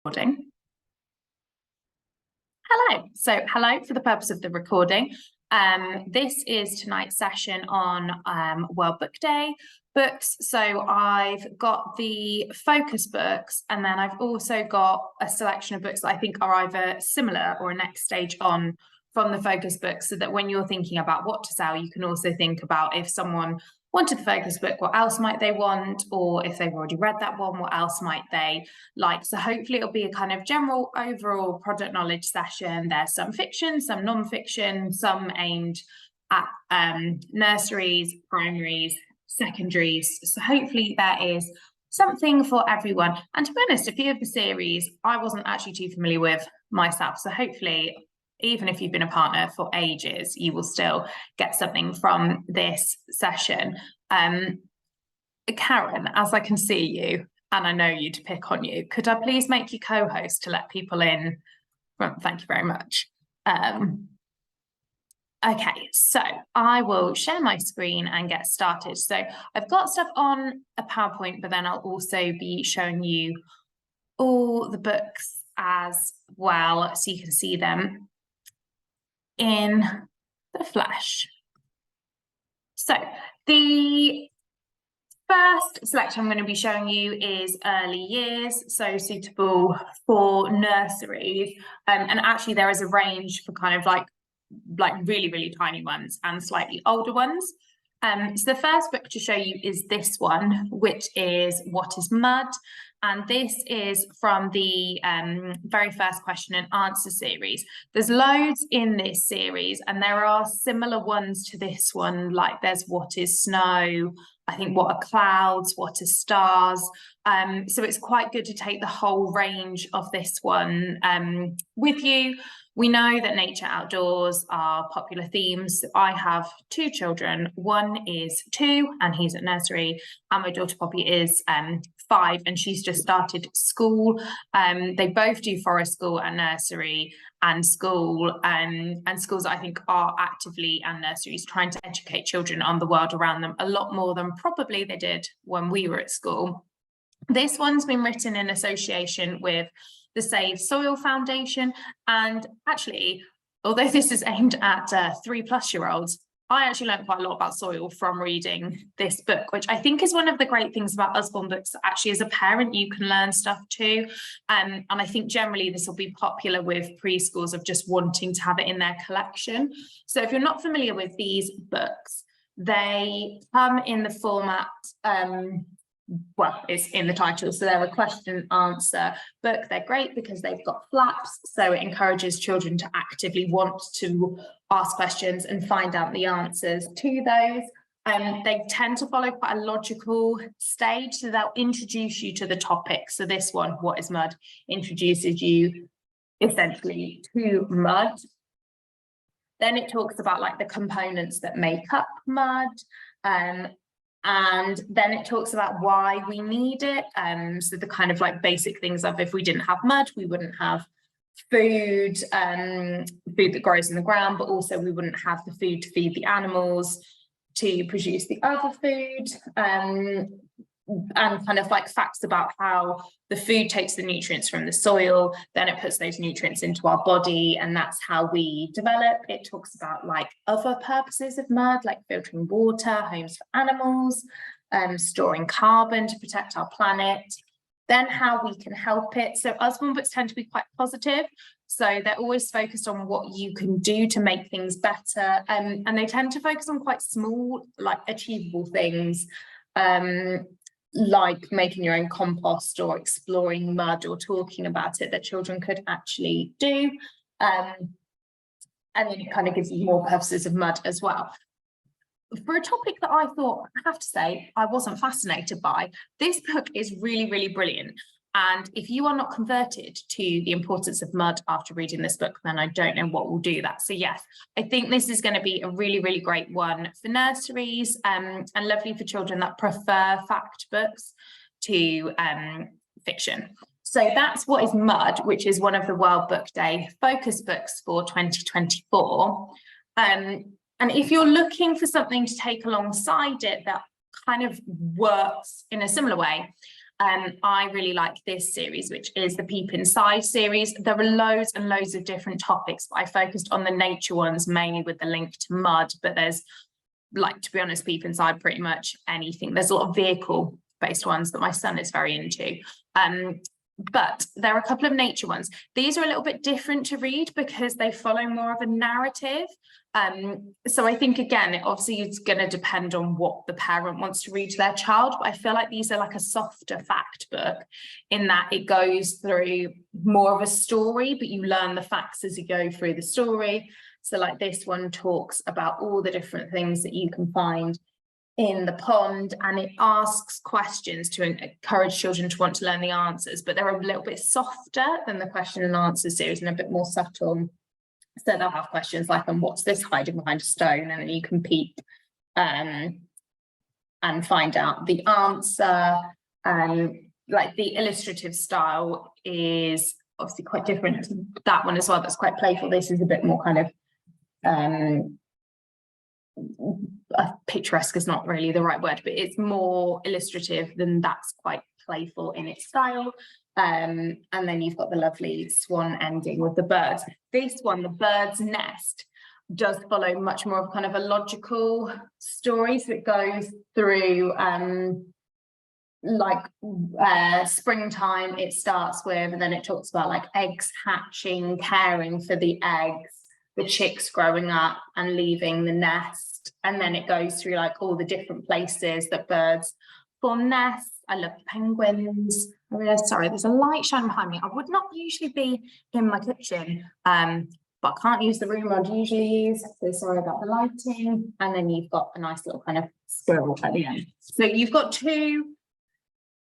Recording. Hello for the purpose of the recording. This is tonight's session on World Book Day books. So I've got the focus books, and then I've also got a selection of books that I think are either similar or a next stage on from the focus books, so that when you're thinking about what to sell, you can also think about if someone wanted the focus book, what else might they want? Or if they've already read that one, what else might they like? So hopefully it'll be a kind of general overall product knowledge session. There's some fiction, some non-fiction, some aimed at nurseries, primaries, secondaries. So hopefully there is something for everyone. And to be honest, a few of the series I wasn't actually too familiar with myself. So hopefully, even if you've been a partner for ages, you will still get something from this session. Karen, as I can see you, and I know you to pick on you, could I please make you co-host to let people in? Well, thank you very much. Okay, so I will share my screen and get started. So I've got stuff on a PowerPoint, but then I'll also be showing you all the books as well, so you can see them in the flesh. So the first selection I'm going to be showing you is early years, so suitable for nurseries. And actually there is a range for kind of like really, really tiny ones and slightly older ones. So the first book to show you is this one, which is What is Mud? And this is from the very first question and answer series. There's loads in this series, and there are similar ones to this one, like there's What is Snow? I think What are Clouds? What are Stars? So it's quite good to take the whole range of this one with you. We know that nature outdoors are popular themes. I have two children. One is 2 and he's at nursery, and my daughter Poppy is 5 and she's just started school. They both do forest school and nursery and school, and schools I think are actively, and nurseries, trying to educate children on the world around them a lot more than probably they did when we were at school. This one's been written in association with the Save Soil Foundation, and actually, although this is aimed at 3+-year-olds, I actually learned quite a lot about soil from reading this book, which I think is one of the great things about Usborne books. Actually, as a parent, you can learn stuff too. And I think generally this will be popular with preschools of just wanting to have it in their collection. So if you're not familiar with these books, they come in the format, well, it's in the title, so they're a question and answer book. They're great because they've got flaps, so it encourages children to actively want to ask questions and find out the answers to those. They tend to follow quite a logical stage, so they'll introduce you to the topic. So this one, What is Mud, introduces you essentially to mud. Then it talks about like the components that make up mud, and then it talks about why we need it. So the kind of like basic things of, if we didn't have mud, we wouldn't have food, food that grows in the ground, but also we wouldn't have the food to feed the animals to produce the other food, and kind of like facts about how the food takes the nutrients from the soil, then it puts those nutrients into our body, and that's how we develop. It talks about like other purposes of mud, like filtering water, homes for animals, storing carbon to protect our planet, then how we can help it. So Usborne books tend to be quite positive, so they're always focused on what you can do to make things better, and they tend to focus on quite small, like achievable things, like making your own compost or exploring mud or talking about it, that children could actually do. And then it kind of gives you more purposes of mud as well. For a topic that I thought, I have to say, I wasn't fascinated by, this book is really, really brilliant. And if you are not converted to the importance of mud after reading this book, then I don't know what will do that. So yes, I think this is going to be a really, really great one for nurseries, and lovely for children that prefer fact books to fiction. So that's What is Mud, which is one of the World Book Day focus books for 2024. And if you're looking for something to take alongside it that kind of works in a similar way, I really like this series, which is the Peep Inside series. There are loads and loads of different topics, but I focused on the nature ones, mainly with the link to mud, but there's, like, to be honest, Peep Inside pretty much anything. There's a lot of vehicle based ones that my son is very into. But there are a couple of nature ones. These are a little bit different to read because they follow more of a narrative. So I think, again, obviously it's going to depend on what the parent wants to read to their child, but I feel like these are like a softer fact book in that it goes through more of a story, but you learn the facts as you go through the story. So like this one talks about all the different things that you can find in the pond, and it asks questions to encourage children to want to learn the answers, but they're a little bit softer than the question and answer series and a bit more subtle. So they'll have questions like, and what's this hiding behind a stone? And then you can peep and find out the answer. Like the illustrative style is obviously quite different to that one as well. That's quite playful. This is a bit more kind of picturesque is not really the right word, but it's more illustrative than that's quite playful in its style. And then you've got the lovely swan ending with the birds. This one, The Bird's Nest, does follow much more of kind of a logical story. So it goes through springtime it starts with, and then it talks about like eggs hatching, caring for the eggs, the chicks growing up and leaving the nest, and then it goes through like all the different places that birds form nests. I love penguins. I realize, sorry, there's a light shining behind me. I would not usually be in my kitchen, but I can't use the room I'd usually use, so sorry about the lighting. And then you've got a nice little kind of squirrel at the end. So you've got two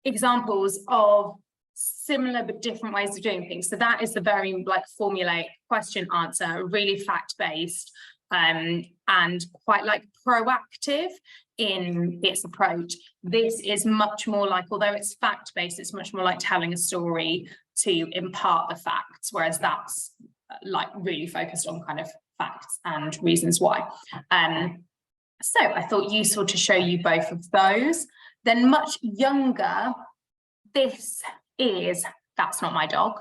examples of similar but different ways of doing things. So that is the very like formulaic question answer, really fact-based, and quite like proactive in its approach. This is much more like, although it's fact-based, it's much more like telling a story to impart the facts, whereas that's like really focused on kind of facts and reasons why. So I thought useful to show you both of those. Then much younger, this is That's Not My Dog.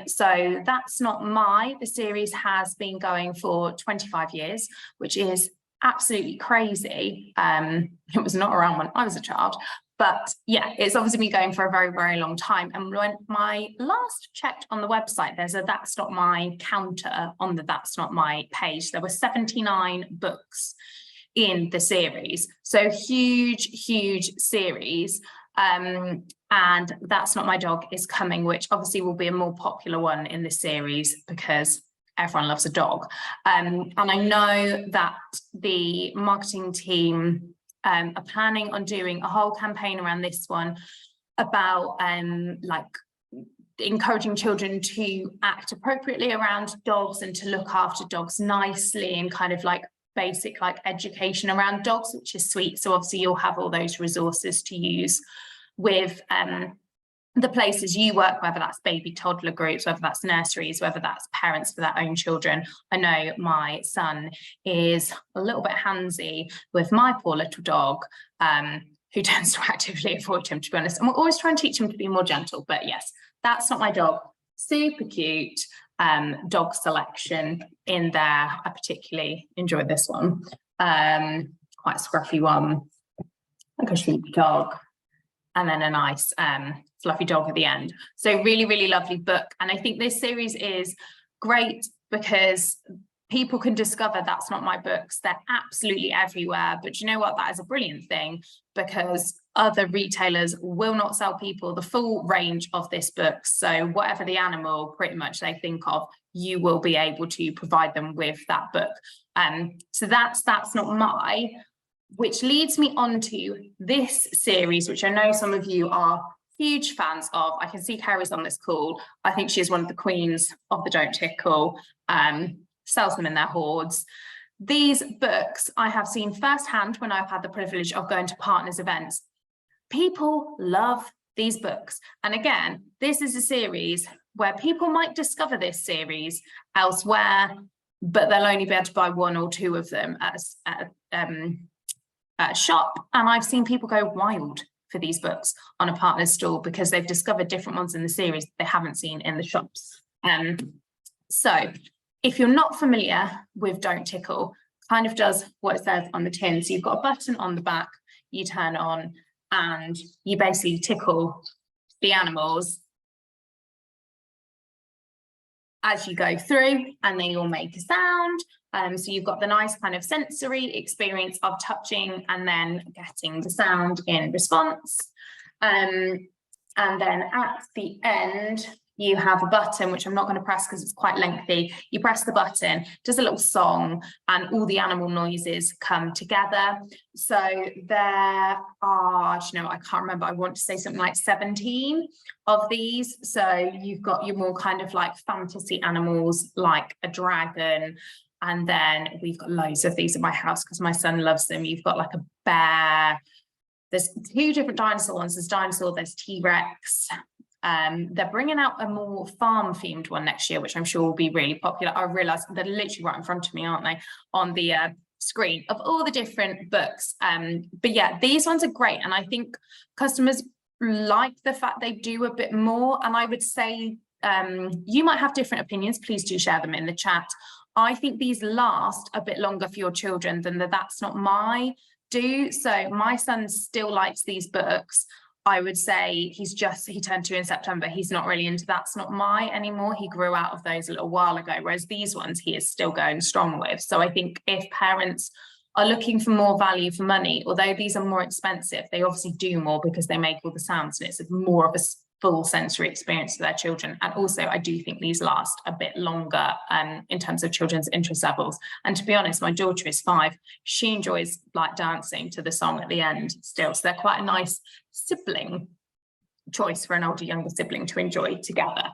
So That's Not My, the series has been going for 25 years, which is absolutely crazy. It was not around when I was a child, but yeah, it's obviously been going for a very, very long time. And when my last checked on the website, there's a That's Not My counter on the That's Not My page. There were 79 books in the series. So huge, huge series. And That's Not My Dog is coming, which obviously will be a more popular one in this series because everyone loves a dog. And I know that the marketing team are planning on doing a whole campaign around this one about like encouraging children to act appropriately around dogs and to look after dogs nicely, and kind of like basic like education around dogs, which is sweet. So obviously you'll have all those resources to use with the places you work, whether that's baby toddler groups, whether that's nurseries, whether that's parents for their own children. I know my son is a little bit handsy with my poor little dog, who tends to actively avoid him, to be honest. And we're always trying to teach him to be more gentle, but yes, That's Not My Dog. Super cute dog selection in there. I particularly enjoyed this one. Quite a scruffy one, like a sleepy dog, and then a nice fluffy dog at the end. So really, really lovely book. And I think this series is great because people can discover That's Not My books. They're absolutely everywhere. But you know what? That is a brilliant thing, because other retailers will not sell people the full range of this book. So whatever the animal pretty much they think of, you will be able to provide them with that book. So that's Not My, which leads me on to this series, which I know some of you are huge fans of. I can see Carrie's on this call. I think she is one of the queens of the Don't Tickle, sells them in their hoards. These books I have seen firsthand when I've had the privilege of going to partners events. People love these books. And again, this is a series where people might discover this series elsewhere, but they'll only be able to buy one or two of them at a shop. And I've seen people go wild for these books on a partner stall because they've discovered different ones in the series they haven't seen in the shops. So if you're not familiar with Don't Tickle, kind of does what it says on the tin. So you've got a button on the back, you turn on, and you basically tickle the animals as you go through, and they all make a sound. So you've got the nice kind of sensory experience of touching and then getting the sound in response. And then at the end, you have a button, which I'm not going to press because it's quite lengthy. You press the button, does a little song, and all the animal noises come together. So there are, you know, I can't remember, I want to say something like 17 of these. So you've got your more kind of like fantasy animals, like a dragon. And then we've got loads of these in my house because my son loves them. You've got like a bear. There's 2 different dinosaur ones. There's dinosaur, there's T-Rex. They're bringing out a more farm-themed one next year, which I'm sure will be really popular. I realise they're literally right in front of me, aren't they, on the screen of all the different books. But yeah, these ones are great. And I think customers like the fact they do a bit more. And I would say you might have different opinions. Please do share them in the chat. I think these last a bit longer for your children than the That's Not My do. So my son still likes these books. I would say he turned 2 in September. He's not really into That's Not My anymore. He grew out of those a little while ago, whereas these ones he is still going strong with. So I think if parents are looking for more value for money, although these are more expensive, they obviously do more because they make all the sounds and it's more of a full sensory experience for their children. And also I do think these last a bit longer in terms of children's interest levels. And to be honest, my daughter is 5. She enjoys like dancing to the song at the end still. So they're quite a nice sibling choice for an older younger sibling to enjoy together.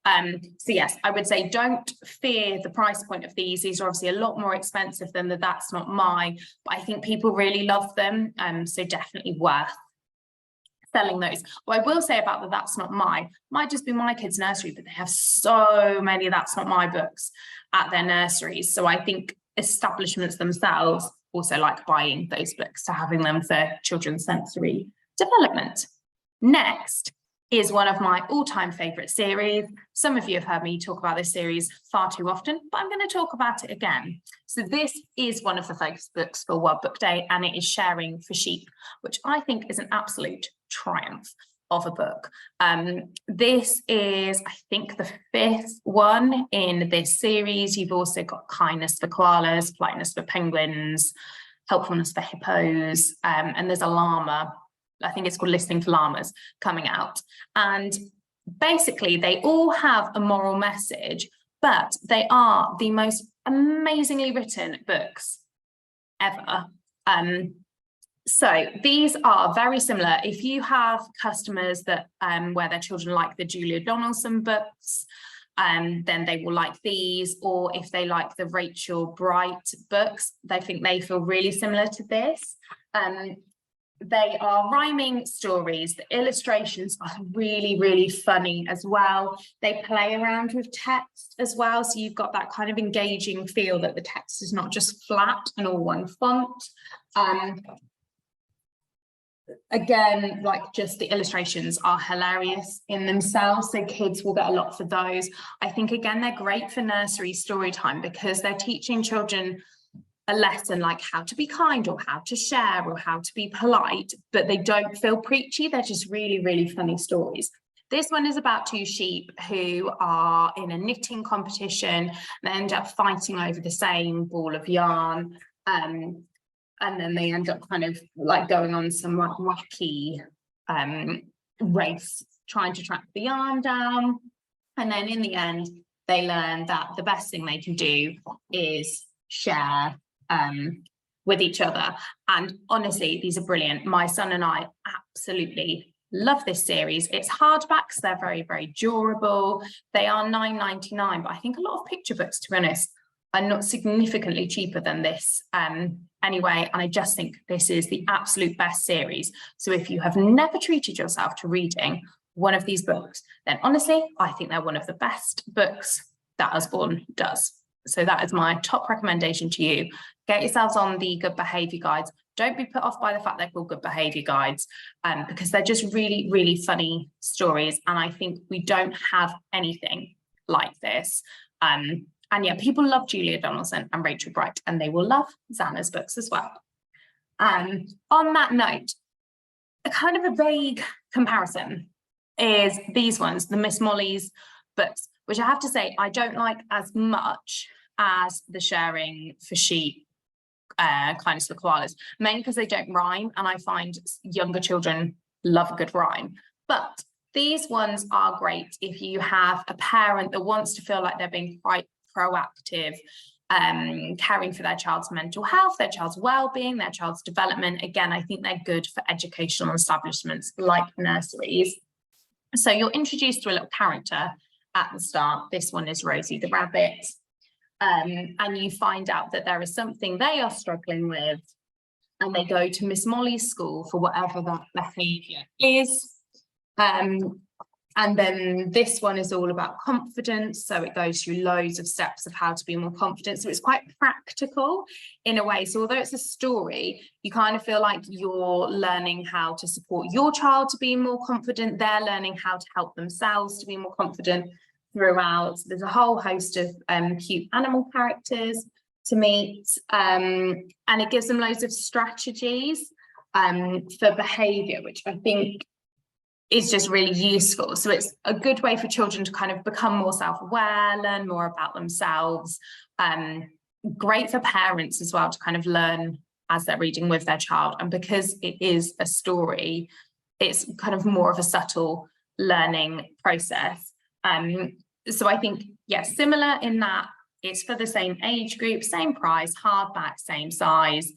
So yes, I would say don't fear the price point of these. These are obviously a lot more expensive than the That's Not My, but I think people really love them. So definitely worth selling those. What I will say about the That's Not My, might just be my kids' nursery, but they have so many That's Not My books at their nurseries. So I think establishments themselves also like buying those books to having them for children's sensory development. Next is one of my all-time favorite series. Some of you have heard me talk about this series far too often, but I'm going to talk about it again. So this is one of the focus books for World Book Day, and it is Sharing for Sheep, which I think is an absolute triumph of a book. This is, I think, the 5th one in this series. You've also got Kindness for Koalas, Politeness for Penguins, Helpfulness for Hippos, and there's a llama, I think it's called Listening for Llamas, coming out. And basically they all have a moral message, but they are the most amazingly written books ever. So these are very similar. If you have customers that where their children like the Julia Donaldson books, then they will like these, or if they like the Rachel Bright books, they think they feel really similar to this. They are rhyming stories. The illustrations are really, really funny as well. They play around with text as well. So you've got that kind of engaging feel that the text is not just flat and all one font. Again, like just the illustrations are hilarious in themselves. So kids will get a lot for those. I think, again, they're great for nursery story time because they're teaching children a lesson like how to be kind or how to share or how to be polite, but they don't feel preachy. They're just really, really funny stories. This one is about 2 sheep who are in a knitting competition. They end up fighting over the same ball of yarn. And then they end up kind of like going on some like wacky race, trying to track the yarn down. And then in the end, they learn that the best thing they can do is share with each other. And honestly, these are brilliant. My son and I absolutely love this series. It's hardbacks, they're very, very durable. They are $9.99, but I think a lot of picture books, to be honest, are not significantly cheaper than this anyway. And I just think this is the absolute best series. So if you have never treated yourself to reading one of these books, then honestly, I think they're one of the best books that Usborne does. So that is my top recommendation to you. Get yourselves on the Good Behaviour Guides. don't be put off by the fact they're called good behaviour guides, because they're just really, really funny stories. And I think we don't have anything like this. And yeah, people love Julia Donaldson and Rachel Bright, and they will love Xana's books as well. On that note, a kind of a vague comparison is these ones, the Miss Molly's books, which I have to say I don't like as much as the Sharing for Sheep, Kindness for Koalas, mainly because they don't rhyme, and I find younger children love a good rhyme. But these ones are great if you have a parent that wants to feel like they're being quite proactive, caring for their child's mental health, their child's well-being, their child's development. Again, I think they're good for educational establishments like nurseries. So you're introduced to a little character at the start. This one is Rosie the rabbit. And you find out that there is something they are struggling with, and they go to Miss Molly's school for whatever that behaviour is. And then this one is all about confidence. So it goes through loads of steps of how to be more confident. So it's quite practical in a way. So although it's a story, you kind of feel like you're learning how to support your child to be more confident. They're learning how to help themselves to be more confident throughout. There's a whole host of cute animal characters to meet. And it gives them loads of strategies for behaviour, which I think is just really useful. So it's a good way for children to kind of become more self-aware, learn more about themselves. Great for parents as well to kind of learn as they're reading with their child. And because it is a story, it's kind of more of a subtle learning process. So I think, yes, similar in that it's for the same age group, same price, hardback, same size,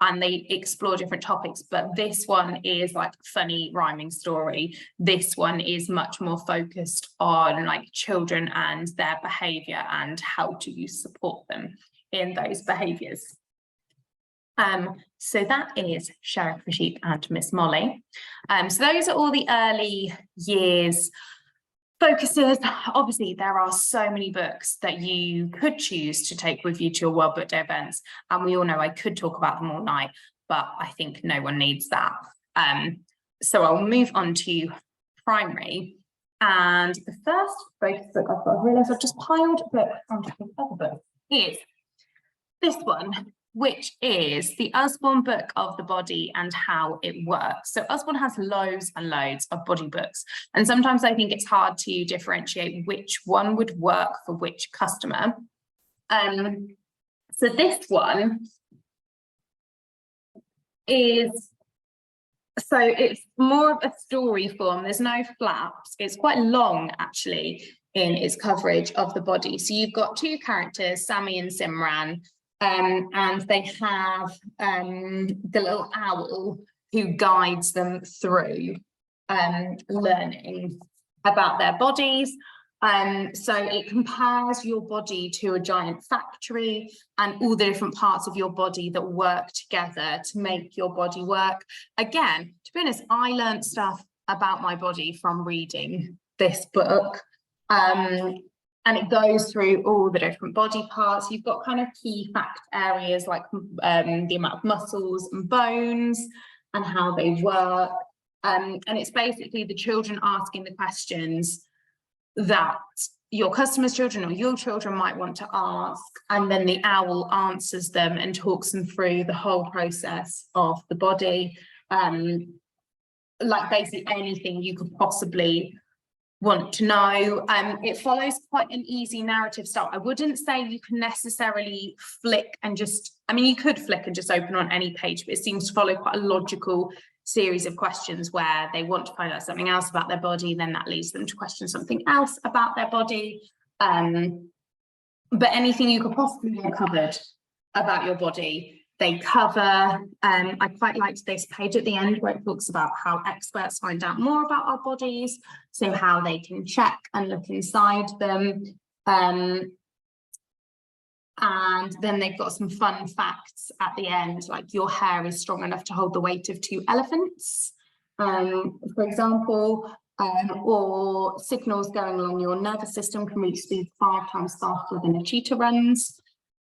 and they explore different topics. But this one is like a funny rhyming story. This one is much more focused on like children and their behaviour and how do you support them in those behaviours. So that is Sharing for Sheep and Miss Molly. So those are all the early years focuses. Obviously, there are so many books that you could choose to take with you to your World Book Day events, and we all know I could talk about them all night, but I think no one needs that. So I'll move on to primary, and the first focus book I've got, I realise I've just piled books on top of other books, is this one, which is the Usborne Book of the Body and How It Works. So Usborne has loads and loads of body books, and sometimes I think it's hard to differentiate which one would work for which customer. So this one is, so it's more of a story form. There's no flaps. It's quite long actually in its coverage of the body. So you've got two characters, Sammy and Simran. And they have the little owl who guides them through learning about their bodies. So it compares your body to a giant factory and all the different parts of your body that work together to make your body work. Again, to be honest, I learned stuff about my body from reading this book. And it goes through all the different body parts. You've got kind of key fact areas like the amount of muscles and bones and how they work. And it's basically the children asking the questions that your customers' children or your children might want to ask. And then the owl answers them and talks them through the whole process of the body. Like basically anything you could possibly want to know. It follows quite an easy narrative style. I wouldn't say you can necessarily flick and just, I mean, you could flick and just open on any page, but it seems to follow quite a logical series of questions where they want to find out something else about their body, then that leads them to question something else about their body. But anything you could possibly have covered about your body, they cover. I quite liked this page at the end where it talks about how experts find out more about our bodies, so how they can check and look inside them. And then they've got some fun facts at the end, like your hair is strong enough to hold the weight of 2 elephants, for example, or signals going along your nervous system can reach speeds 5 times faster than a cheetah runs.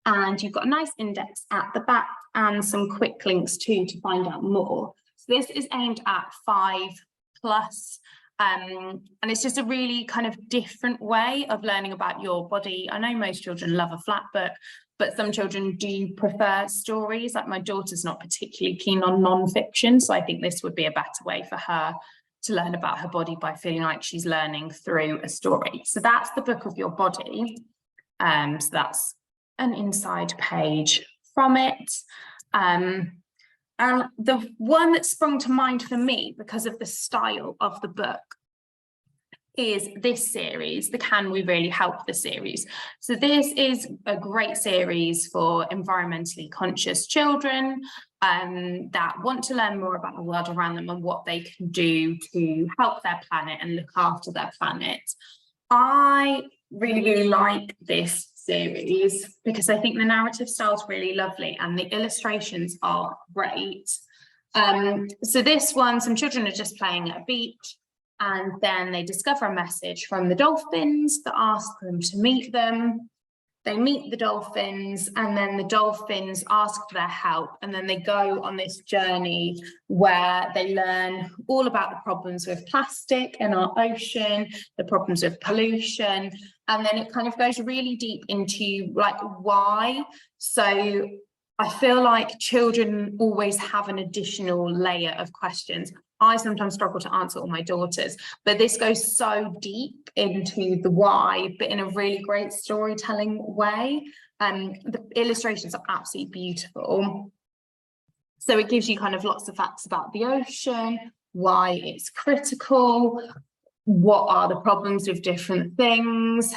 And you've got a nice index at the back and some quick links too to find out more. So this is aimed at 5+, and it's just a really kind of different way of learning about your body. I know most children love a flat book, but some children do prefer stories. Like my daughter's not particularly keen on non-fiction, so I think this would be a better way for her to learn about her body by feeling like she's learning through a story. So that's the Book of Your Body. So that's an inside page from it. And the one that sprung to mind for me because of the style of the book is this series, the Can We Really Help the series. So this is a great series for environmentally conscious children that want to learn more about the world around them and what they can do to help their planet and look after their planet. I really like this series because I think the narrative style is really lovely and the illustrations are great. So this one, some children are just playing at a beach, and then they discover a message from the dolphins that ask them to meet them. They meet the dolphins, and then the dolphins ask for their help, and then they go on this journey where they learn all about the problems with plastic in our ocean, the problems with pollution, and then it kind of goes really deep into like why. So I feel like children always have an additional layer of questions. I sometimes struggle to answer all my daughters, but this goes so deep into the why, but in a really great storytelling way. The illustrations are absolutely beautiful. So it gives you kind of lots of facts about the ocean, why it's critical, what are the problems with different things.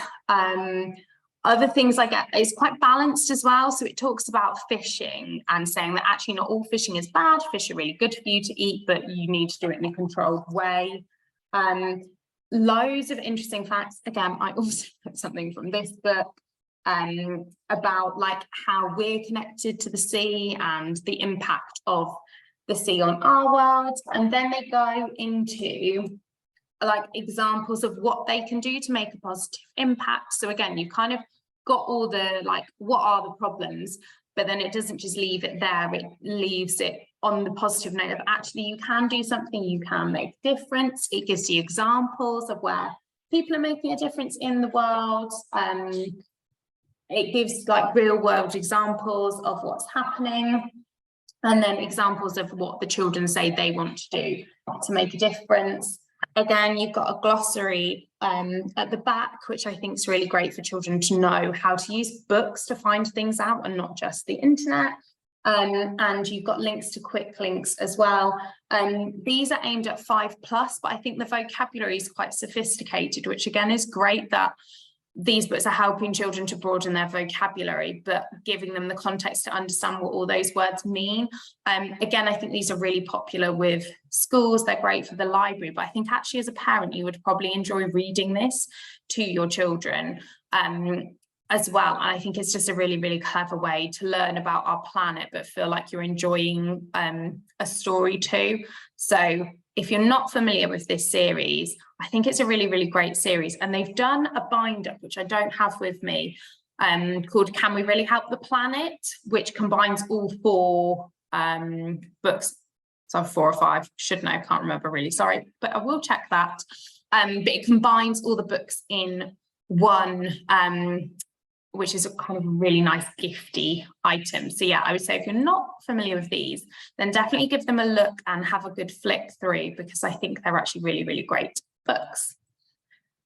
Other things like it's quite balanced as well. So it talks about fishing and saying that actually not all fishing is bad. Fish are really good for you to eat, but you need to do it in a controlled way. Loads of interesting facts. Again, I also put something from this book about like how we're connected to the sea and the impact of the sea on our world. And then they go into like examples of what they can do to make a positive impact. So again, you kind of got all the like, what are the problems, but then it doesn't just leave it there, it leaves it on the positive note of actually you can do something, you can make a difference. It gives you examples of where people are making a difference in the world. It gives like real world examples of what's happening, and then examples of what the children say they want to do to make a difference. Again, you've got a glossary at the back, which I think is really great for children to know how to use books to find things out and not just the internet. And you've got links to quick links as well. These are aimed at 5+, but I think the vocabulary is quite sophisticated, which again is great that these books are helping children to broaden their vocabulary, but giving them the context to understand what all those words mean. Again, I think these are really popular with schools. They're great for the library, but I think actually as a parent, you would probably enjoy reading this to your children as well. And I think it's just a really clever way to learn about our planet, but feel like you're enjoying a story too. So if you're not familiar with this series, I think it's a really great series. And they've done a bind-up, which I don't have with me, called Can We Really Help the Planet, which combines all 4 books. So 4 or 5, should know, can't remember really, sorry, but I will check that. But it combines all the books in one, which is a kind of really nice gifty item. So yeah, I would say if you're not familiar with these, then definitely give them a look and have a good flick through, because I think they're actually really great books.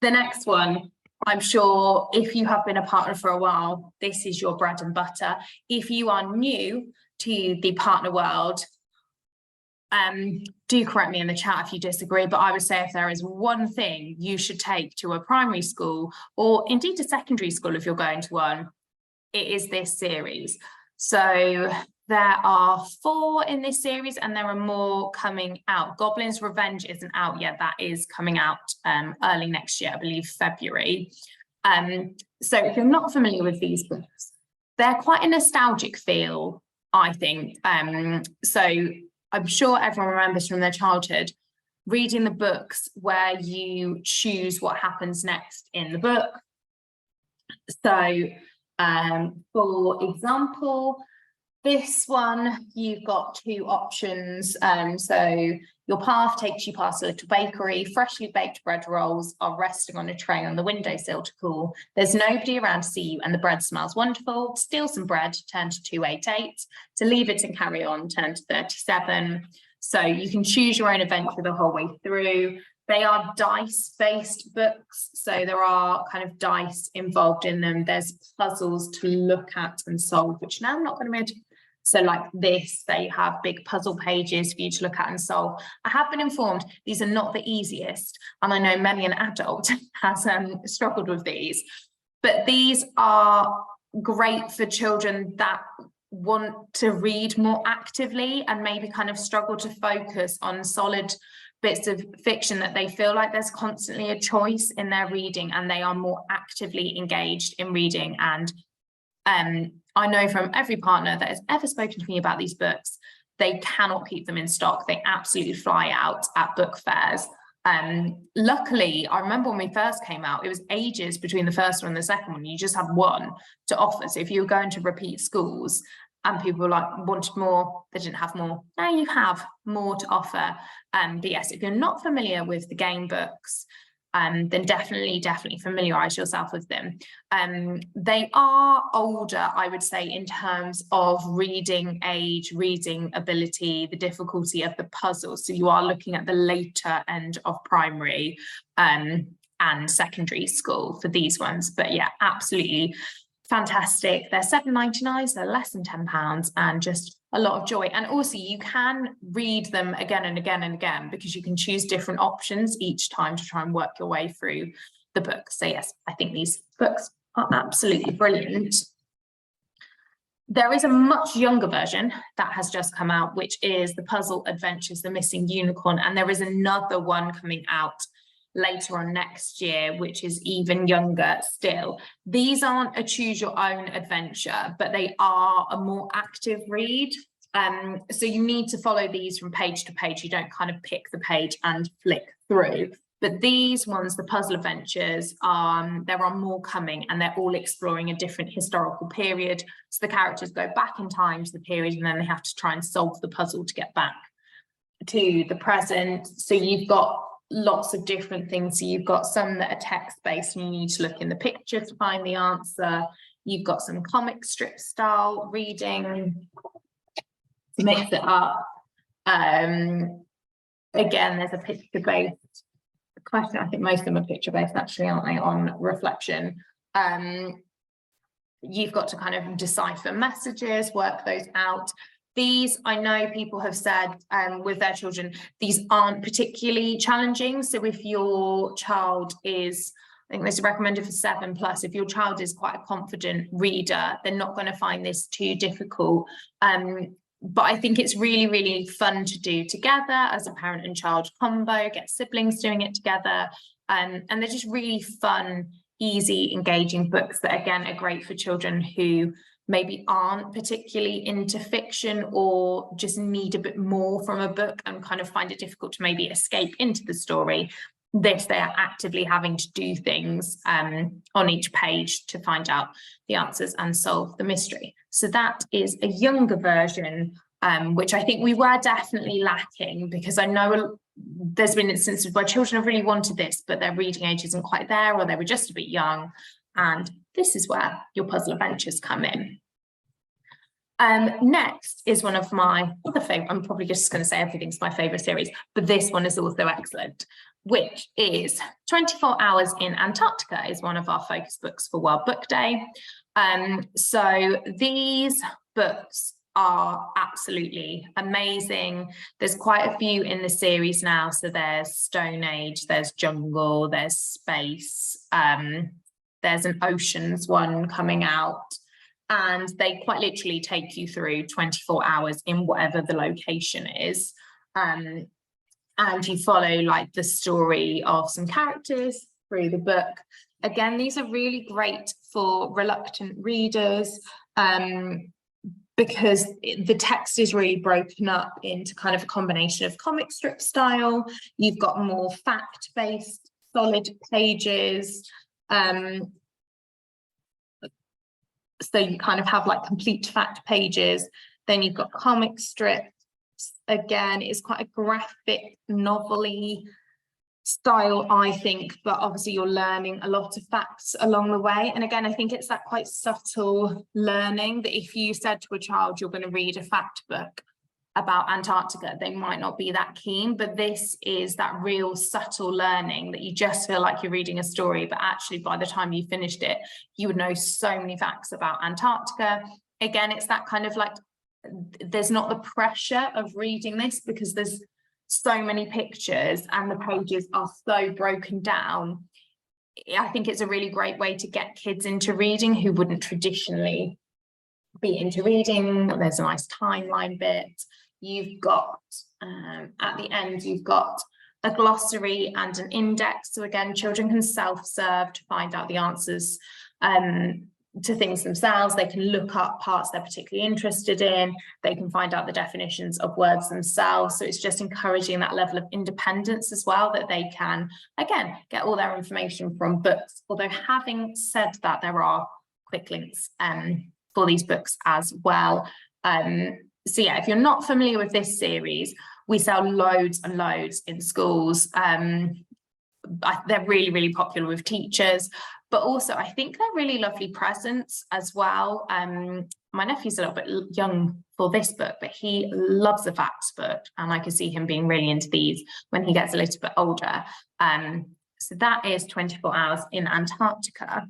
The next one, I'm sure if you have been a partner for a while, this is your bread and butter. If you are new to the partner world, do correct me in the chat if you disagree, but I would say if there is one thing you should take to a primary school, or indeed a secondary school if you're going to one, it is this series. So there are 4 in this series and there are more coming out. Goblin's Revenge isn't out yet, that is coming out early next year, I believe February. So if you're not familiar with these books, they're quite a nostalgic feel, I think. So I'm sure everyone remembers from their childhood reading the books where you choose what happens next in the book. So for example, This one, you've got two options. So your path takes you past a little bakery. Freshly baked bread rolls are resting on a tray on the windowsill to cool. There's nobody around to see you and the bread smells wonderful. To steal some bread, turn to 288. To leave it and carry on, turn to 37. So you can choose your own adventure the whole way through. They are dice-based books, so there are kind of dice involved in them. There's puzzles to look at and solve, which now I'm not going to be able to. So like this, they have big puzzle pages for you to look at and solve. I have been informed these are not the easiest, and I know many an adult has struggled with these, but these are great for children that want to read more actively and maybe kind of struggle to focus on solid bits of fiction, that they feel like there's constantly a choice in their reading and they are more actively engaged in reading. And I know from every partner that has ever spoken to me about these books, they cannot keep them in stock. They absolutely fly out at book fairs. Luckily, I remember when we first came out, it was ages between the first one and the second one. You just had one to offer. So if you were going to repeat schools and people were like wanted more, they didn't have more. Now you have more to offer. But yes, if you're not familiar with the game books, then definitely familiarize yourself with them. They are older, I would say, in terms of reading age, reading ability, the difficulty of the puzzles. So you are looking at the later end of primary and secondary school for these ones. But yeah, absolutely fantastic. They're £7.99, so they're less than £10, and just a lot of joy. And also you can read them again and again and again, because you can choose different options each time to try and work your way through the book. So yes, I think these books are absolutely brilliant. There is a much younger version that has just come out, which is The Puzzle Adventures, The Missing Unicorn, and there is another one coming out later on next year, which is even younger still. These aren't a choose your own adventure, but they are a more active read. So you need to follow these from page to page. You don't kind of pick the page and flick through. But these ones, the puzzle adventures, there are more coming, and they're all exploring a different historical period. So the characters go back in time to the period, and then they have to try and solve the puzzle to get back to the present. So you've got lots of different things. So you've got some that are text-based and you need to look in the picture to find the answer. You've got some comic strip style reading to mix it up. Again, there's a picture-based question. I think most of them are picture-based actually, aren't they, on reflection. You've got to kind of decipher messages, work those out. These, I know people have said with their children, these aren't particularly challenging. So if your child is, I think this is recommended for 7+, if your child is quite a confident reader, they're not going to find this too difficult. But I think it's really, really fun to do together as a parent and child combo, get siblings doing it together. And they're just really fun, easy, engaging books that, again, are great for children who maybe aren't particularly into fiction or just need a bit more from a book and kind of find it difficult to maybe escape into the story. This, they are actively having to do things on each page to find out the answers and solve the mystery. So that is a younger version, which I think we were definitely lacking, because I know there's been instances where children have really wanted this, but their reading age isn't quite there, or they were just a bit young. And this is where your puzzle adventures come in. Next is one of my other favorite, I'm probably just going to say everything's my favorite series, but this one is also excellent, which is 24 Hours in Antarctica, is one of our focus books for World Book Day. So these books are absolutely amazing. There's quite a few in the series now. So there's Stone Age, there's Jungle, there's Space, there's an Oceans one coming out, and they quite literally take you through 24 hours in whatever the location is. And you follow like the story of some characters through the book. Again, these are really great for reluctant readers because the text is really broken up into kind of a combination of comic strip style. You've got more fact-based, solid pages. So you kind of have like complete fact pages. Then you've got comic strips. Again, it's quite a graphic novel-y style, I think, but obviously you're learning a lot of facts along the way. And again, I think it's that quite subtle learning that if you said to a child you're going to read a fact book about Antarctica, they might not be that keen, but this is that real subtle learning that you just feel like you're reading a story, but actually by the time you finished it, you would know so many facts about Antarctica. Again, it's that kind of like, there's not the pressure of reading this because there's so many pictures and the pages are so broken down. I think it's a really great way to get kids into reading who wouldn't traditionally be into reading. There's a nice timeline bit. You've got at the end, you've got a glossary and an index. So again, children can self-serve to find out the answers to things themselves. They can look up parts they're particularly interested in. They can find out the definitions of words themselves. So it's just encouraging that level of independence as well, that they can, again, get all their information from books. Although having said that, there are quick links for these books as well. So yeah, if you're not familiar with this series, we sell loads and loads in schools. They're really, really popular with teachers, but also I think they're really lovely presents as well. My nephew's a little bit young for this book, but he loves the facts book, and I can see him being really into these when he gets a little bit older. So that is 24 Hours in Antarctica.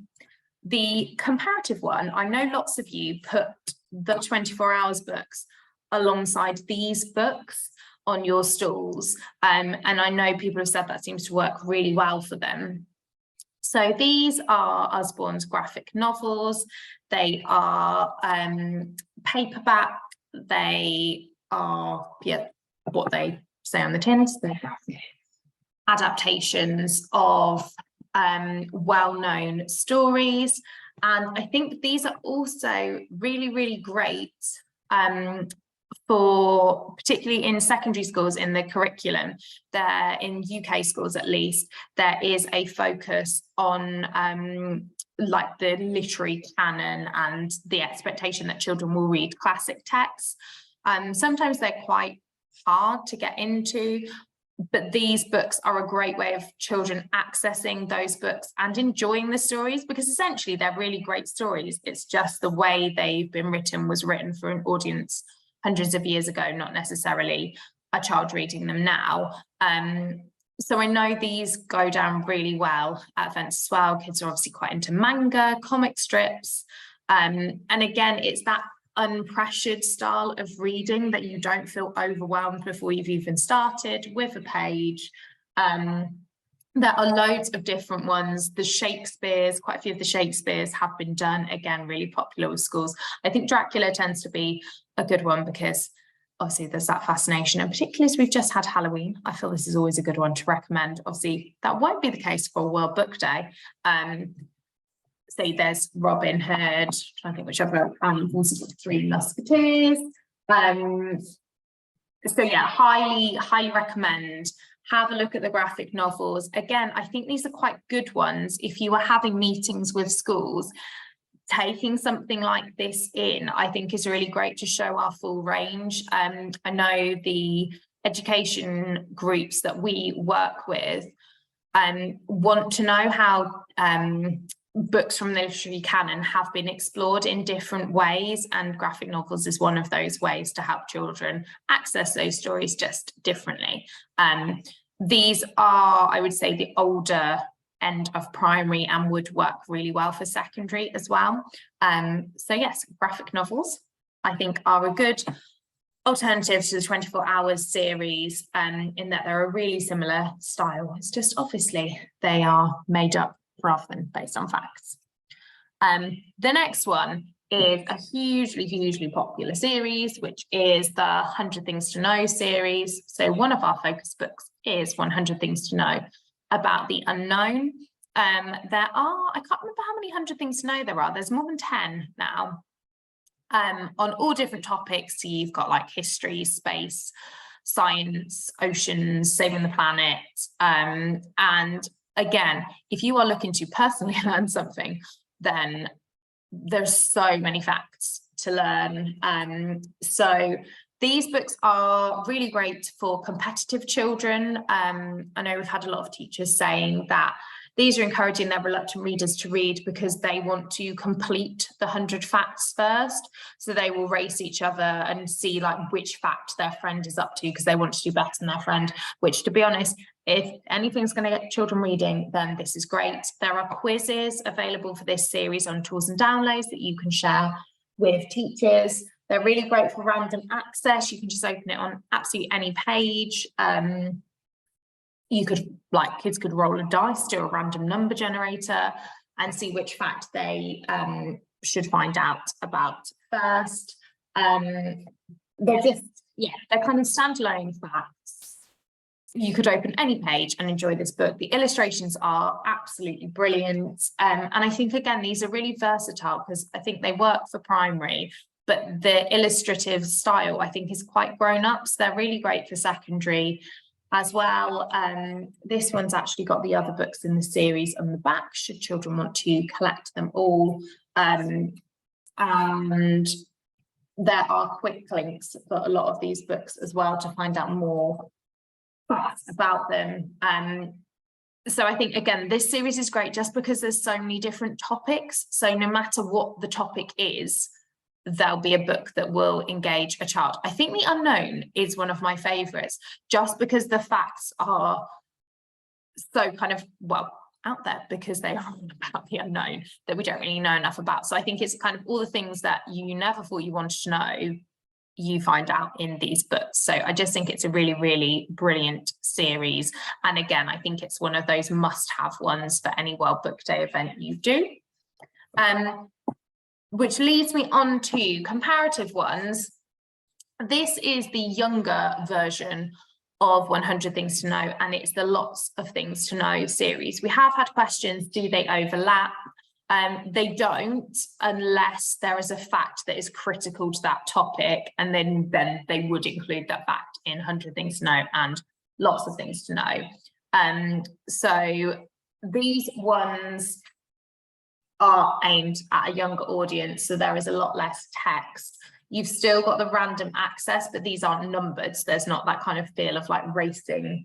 The comparative one, I know lots of you put the 24 Hours books alongside these books on your stalls, and I know people have said that seems to work really well for them. So these are Usborne's graphic novels. They are paperback. They are, yeah, what they say on the tins. They're adaptations of well-known stories. And I think these are also really, really great for particularly in secondary schools in the curriculum. There, in UK schools at least, there is a focus on like the literary canon and the expectation that children will read classic texts. Sometimes they're quite hard to get into, but these books are a great way of children accessing those books and enjoying the stories, because essentially they're really great stories. It's just the way they've been written was written for an audience hundreds of years ago, not necessarily a child reading them now. So I know these go down really well at events as well. Kids are obviously quite into manga, comic strips. And again, it's that unpressured style of reading that you don't feel overwhelmed before you've even started with a page. There are loads of different ones. The Shakespeare's, quite a few of the Shakespeare's have been done, again, really popular with schools. I think Dracula tends to be a good one because obviously there's that fascination, and particularly as we've just had Halloween, I feel this is always a good one to recommend. Obviously, that won't be the case for World Book Day. So there's Robin Hood, I think whichever, also got Three Musketeers. So yeah, highly recommend. Have a look at the graphic novels. Again, I think these are quite good ones if you are having meetings with schools. Taking something like this in, I think, is really great to show our full range. I know the education groups that we work with want to know how books from the literary canon have been explored in different ways, and graphic novels is one of those ways to help children access those stories just differently. These are, I would say, the older end of primary and would work really well for secondary as well. So yes, graphic novels, I think, are a good alternative to the 24 Hours series, in that they're a really similar style. It's just obviously they are made up rather than based on facts. The next one is a hugely popular series, which is the 100 Things to Know series. So one of our focus books is 100 Things to Know about the unknown. There are, I can't remember how many 100 Things to Know there are. There's more than 10 now, on all different topics. So you've got like history, space, science, oceans, saving the planet. And again, if you are looking to personally learn something, then there's so many facts to learn. So these books are really great for competitive children. I know we've had a lot of teachers saying that these are encouraging their reluctant readers to read because they want to complete the 100 facts first. So they will race each other and see like which fact their friend is up to because they want to do better than their friend, which, to be honest, if anything's going to get children reading, then this is great. There are quizzes available for this series on Tools and Downloads that you can share with teachers. They're really great for random access. You can just open it on absolutely any page. You could, like, kids could roll a dice, do a random number generator and see which fact they should find out about first. They're just, yeah, they're kind of standalone facts. You could open any page and enjoy this book. The illustrations are absolutely brilliant. And I think, again, these are really versatile because I think they work for primary, but the illustrative style, I think, is quite grown up. So they're really great for secondary as well. This one's actually got the other books in the series on the back, should children want to collect them all. And there are quick links for a lot of these books as well to find out more facts about them. So I think, again, this series is great just because there's so many different topics. So no matter what the topic is, there'll be a book that will engage a child. I think The Unknown is one of my favorites, just because the facts are so kind of, well, out there, because they are about the unknown that we don't really know enough about. So I think it's kind of all the things that you never thought you wanted to know, you find out in these books. So I just think it's a really, really brilliant series. And again, I think it's one of those must-have ones for any World Book Day event you do. Which leads me on to comparative ones. This is the younger version of 100 Things to Know, and it's the Lots of Things to Know series. We have had questions, do they overlap? They don't, unless there is a fact that is critical to that topic, and then they would include that fact in 100 Things to Know and Lots of Things to Know. So these ones are aimed at a younger audience, so there is a lot less text. You've still got the random access, but these aren't numbered, so there's not that kind of feel of like racing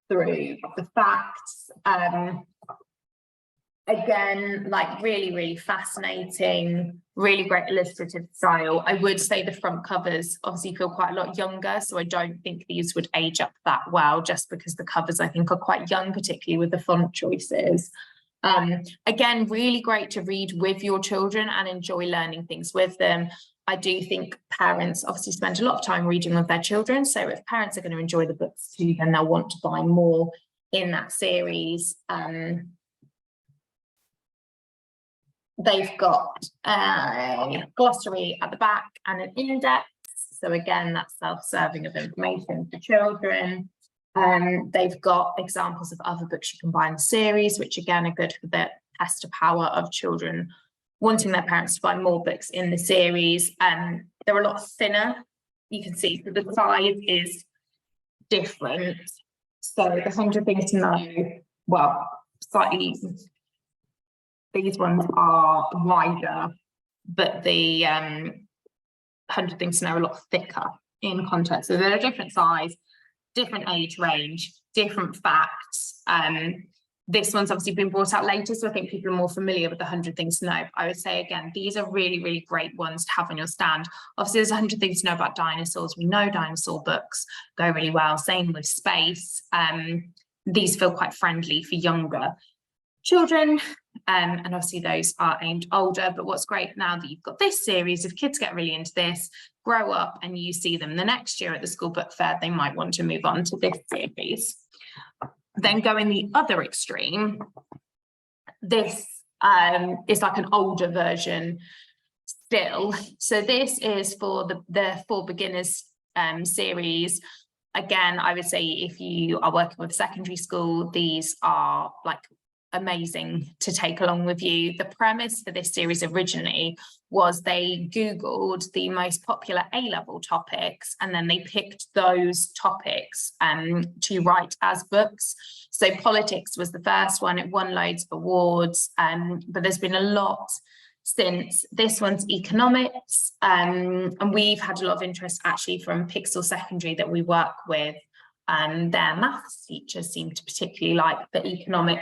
through the facts. Again, like really, really fascinating, really great illustrative style. I would say the front covers obviously feel quite a lot younger, so I don't think these would age up that well, just because the covers I think are quite young, particularly with the font choices. Again, really great to read with your children and enjoy learning things with them. I do think parents obviously spend a lot of time reading with their children, so if parents are going to enjoy the books too, then they'll want to buy more in that series. They've got a glossary at the back and an index, so again, that's self-serving of information for children. They've got examples of other books you can buy in the series, which again are good for the tester power of children wanting their parents to buy more books in the series. They're a lot thinner. You can see that the size is different. So the 100 Things to Know, well, slightly, these ones are wider, but the 100 Things to Know are a lot thicker in content. So they're a different size, different age range, different facts. This one's obviously been brought out later, so I think people are more familiar with the 100 Things to Know. I would say, again, these are really, really great ones to have on your stand. Obviously, there's 100 Things to Know about dinosaurs. We know dinosaur books go really well. Same with space. These feel quite friendly for younger children, and obviously those are aimed older. But what's great now that you've got this series, if kids get really into this, grow up and you see them the next year at the school book fair, they might want to move on to this series. Then going the other extreme, this is like an older version still. So this is for the For Beginners series. Again, I would say if you are working with secondary school, these are like amazing to take along with you. The premise for this series originally was they Googled the most popular A-level topics, and then they picked those topics to write as books. So politics was the first one. It won loads of awards, but there's been a lot since. This one's economics, and we've had a lot of interest actually from Pixel Secondary that we work with. Their maths teachers seem to particularly like the economic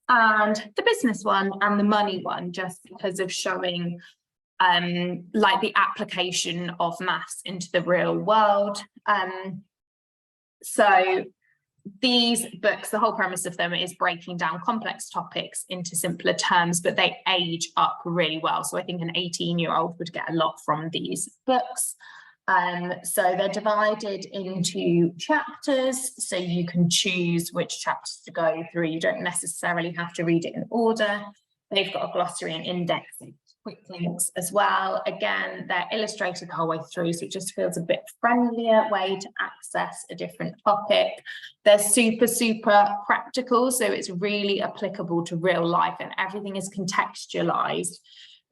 and the business one and the money one, just because of showing like the application of maths into the real world. So these books, the whole premise of them is breaking down complex topics into simpler terms, but they age up really well. So I think an 18-year-old would get a lot from these books. So they're divided into chapters, so you can choose which chapters to go through. You don't necessarily have to read it in order. They've got a glossary and indexing, quick links as well. Again, they're illustrated the whole way through, so it just feels a bit friendlier way to access a different topic. They're super practical, so it's really applicable to real life, and everything is contextualized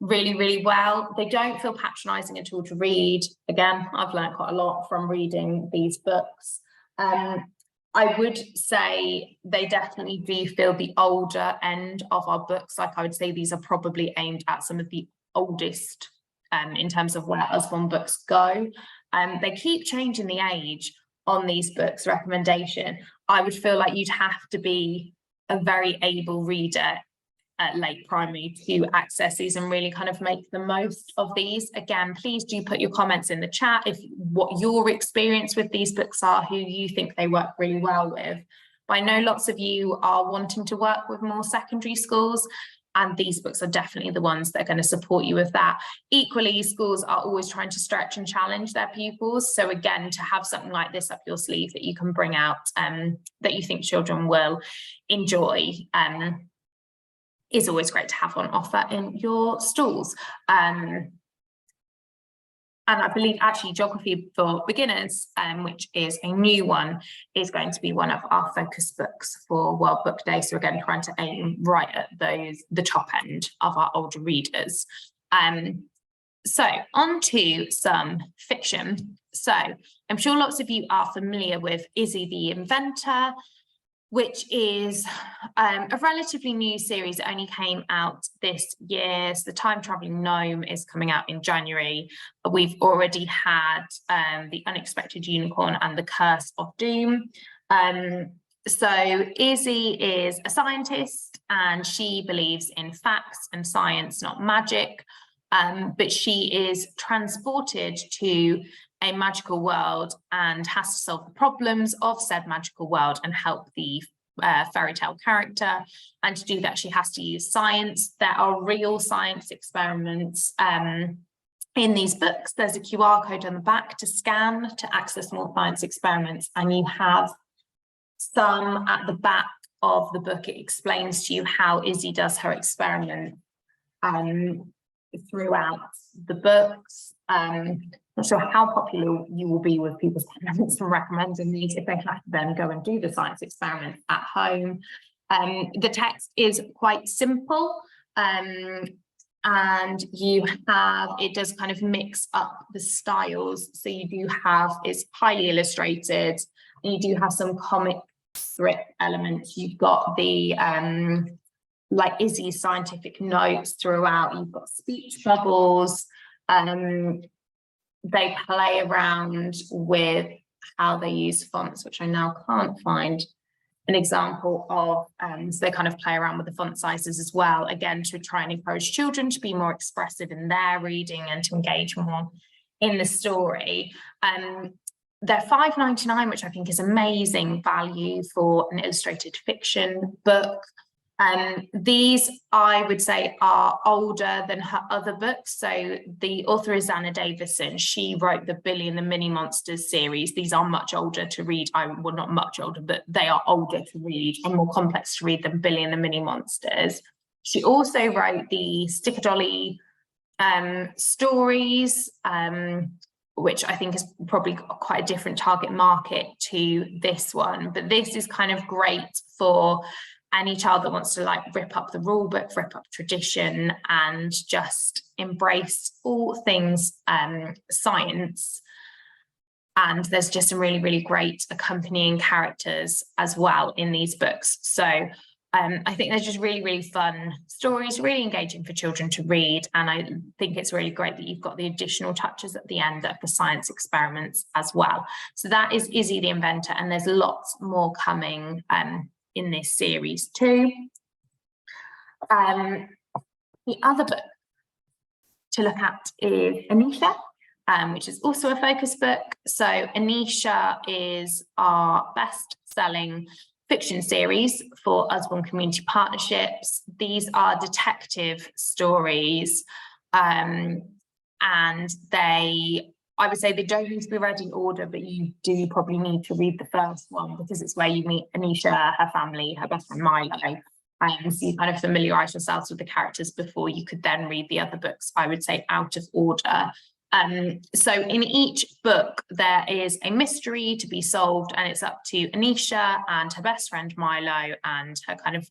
really well. They don't feel patronizing at all to read. Again, I've learned quite a lot from reading these books. I would say they definitely do feel the older end of our books. Like, I would say these are probably aimed at some of the oldest in terms of where Usborne books go. They keep changing the age on these books. Recommendation, I would feel like you'd have to be a very able reader at late primary to access these and really kind of make the most of these. Again, please do put your comments in the chat if what your experience with these books are, who you think they work really well with. But I know lots of you are wanting to work with more secondary schools, and these books are definitely the ones that are going to support you with that. Equally, schools are always trying to stretch and challenge their pupils. So again, to have something like this up your sleeve that you can bring out that you think children will enjoy is always great to have on offer in your stalls. And I believe actually Geography for Beginners, which is a new one, is going to be one of our focus books for World Book Day. So again, trying to aim right at the top end of our older readers. So on to some fiction. So I'm sure lots of you are familiar with Izzy the Inventor, which is a relatively new series that only came out this year. So the Time Travelling Gnome is coming out in January. We've already had The Unexpected Unicorn and The Curse of Doom. So Izzy is a scientist and she believes in facts and science, not magic, but she is transported to a magical world and has to solve the problems of said magical world and help the fairy tale character. And to do that, she has to use science. There are real science experiments in these books. There's a QR code on the back to scan to access more science experiments, and you have some at the back of the book. It explains to you how Izzy does her experiment throughout the books. Not sure how popular you will be with people's parents from recommending these if they have to then go and do the science experiment at home. The text is quite simple, and it does kind of mix up the styles. So you do have, it's highly illustrated, and you do have some comic strip elements. You've got the like Izzy's scientific notes throughout. You've got speech bubbles. They play around with how they use fonts, which I now can't find an example of. So they kind of play around with the font sizes as well, again, to try and encourage children to be more expressive in their reading and to engage more in the story. They're £5.99, which I think is amazing value for an illustrated fiction book. These, I would say, are older than her other books. So the author is Anna Davison. She wrote the Billy and the Mini Monsters series. These are much older to read. Well, not much older, but they are older to read and more complex to read than Billy and the Mini Monsters. She also wrote the Sticker Dolly stories, which I think is probably quite a different target market to this one. But this is kind of great for any child that wants to like rip up the rule book, rip up tradition, and just embrace all things science. And there's just some really, really great accompanying characters as well in these books. So I think they're just really, really fun stories, really engaging for children to read. And I think it's really great that you've got the additional touches at the end of the science experiments as well. So that is Izzy the Inventor, and there's lots more coming in this series too. The other book to look at is Anisha, which is also a focus book. So Anisha is our best-selling fiction series for Usborne Community Partnerships. These are detective stories, and I would say they don't need to be read in order, but you do probably need to read the first one because it's where you meet Anisha, her family, her best friend Milo, and so you kind of familiarise yourselves with the characters before you could then read the other books, I would say, out of order. So in each book, there is a mystery to be solved, and it's up to Anisha and her best friend Milo and her kind of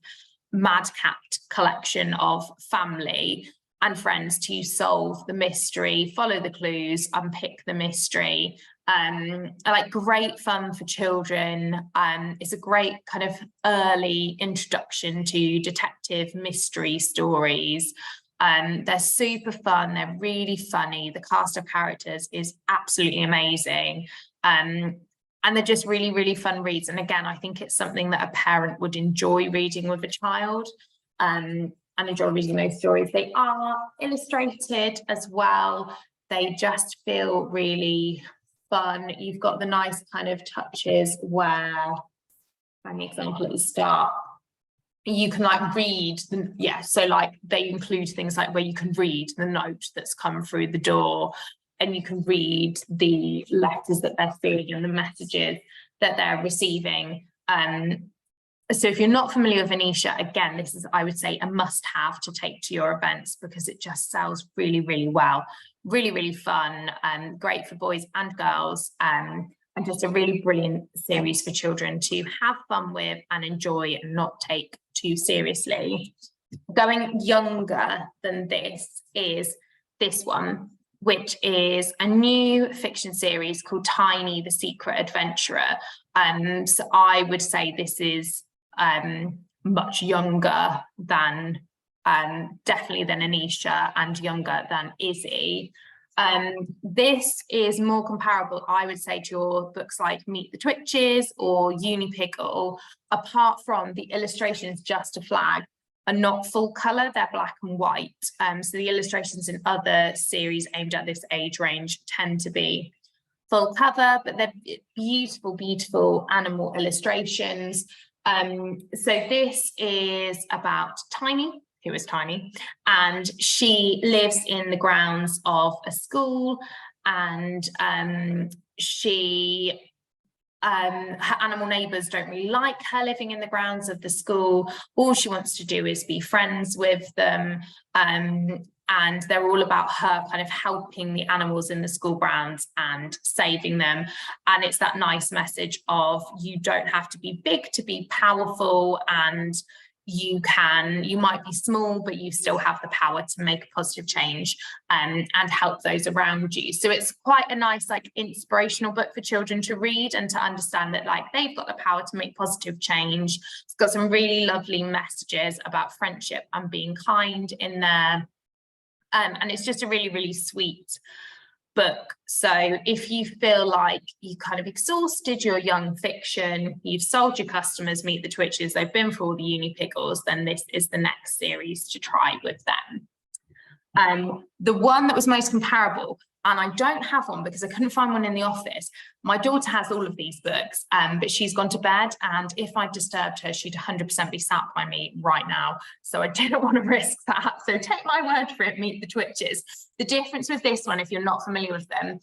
madcapped collection of family and friends to solve the mystery, follow the clues, unpick the mystery. Like great fun for children. It's a great kind of early introduction to detective mystery stories. They're super fun, they're really funny. The cast of characters is absolutely amazing. And they're just really, really fun reads. And again, I think it's something that a parent would enjoy reading with a child, and enjoy reading those stories. They are illustrated as well. They just feel really fun. You've got the nice kind of touches where, an example at the start, you can like read so like they include things like where you can read the note that's come through the door, and you can read the letters that they're seeing and the messages that they're receiving. So if you're not familiar with Anisha, again, this is, I would say, a must-have to take to your events because it just sells really, really well. Really, really fun, great for boys and girls, and just a really brilliant series for children to have fun with and enjoy and not take too seriously. Going younger than this is this one, which is a new fiction series called Tiny the Secret Adventurer. So I would say this is much younger than definitely than Anisha, and younger than Izzy. This is more comparable, I would say, to your books like Meet the Twitches or Unipiggle, apart from the illustrations just to flag are not full colour, they're black and white. So the illustrations in other series aimed at this age range tend to be full cover, but they're beautiful, beautiful animal illustrations. So this is about Tiny, who is Tiny, and she lives in the grounds of a school, and her animal neighbours don't really like her living in the grounds of the school. All she wants to do is be friends with them, and they're all about her kind of helping the animals in the school grounds and saving them. And it's that nice message of you don't have to be big to be powerful, and you might be small, but you still have the power to make a positive change and help those around you. So it's quite a nice, like, inspirational book for children to read and to understand that, like, they've got the power to make positive change. It's got some really lovely messages about friendship and being kind in there. And it's just a really, really sweet book. So if you feel like you kind of exhausted your young fiction, you've sold your customers Meet the Twitches, they've been for all the Unipiggles, then this is the next series to try with them. The one that was most comparable, and I don't have one because I couldn't find one in the office. My daughter has all of these books, but she's gone to bed, and if I disturbed her, she'd 100% be sat by me right now. So I didn't want to risk that. So take my word for it, Meet the Twitches. The difference with this one, if you're not familiar with them,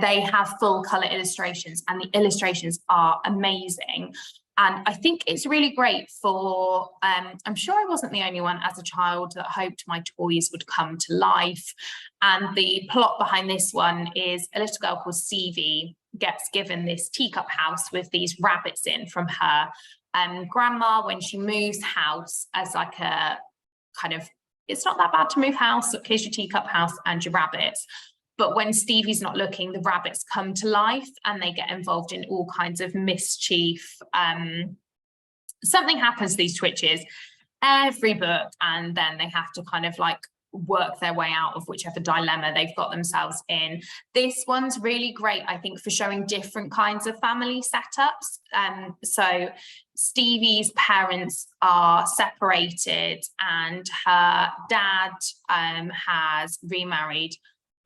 they have full colour illustrations, and the illustrations are amazing. And I think it's really great for, I'm sure I wasn't the only one as a child that hoped my toys would come to life. And the plot behind this one is a little girl called Stevie gets given this teacup house with these rabbits in from her grandma when she moves house, as like a kind of, it's not that bad to move house, look, here's your teacup house and your rabbits. But when Stevie's not looking, the rabbits come to life and they get involved in all kinds of mischief. something happens to these twitches every book, and then they have to kind of like work their way out of whichever dilemma they've got themselves in. This one's really great, I think, for showing different kinds of family setups. So Stevie's parents are separated, and her dad has remarried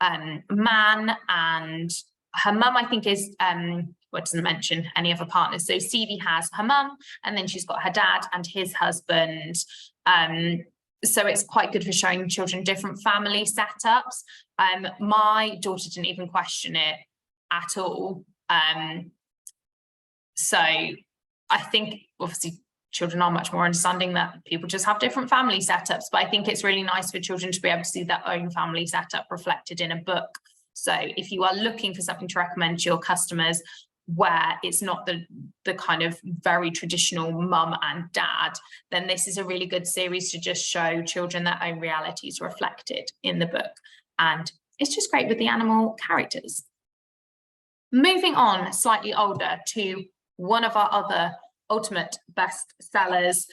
man, and her mum, I think, is well, it doesn't mention any other partners. So Stevie has her mum, and then she's got her dad and his husband. So it's quite good for showing children different family setups. My daughter didn't even question it at all. So I think obviously children are much more understanding that people just have different family setups, but I think it's really nice for children to be able to see their own family setup reflected in a book. So if you are looking for something to recommend to your customers where it's not the kind of very traditional mum and dad, then this is a really good series to just show children their own realities reflected in the book. And it's just great with the animal characters. Moving on slightly older to one of our other ultimate best sellers,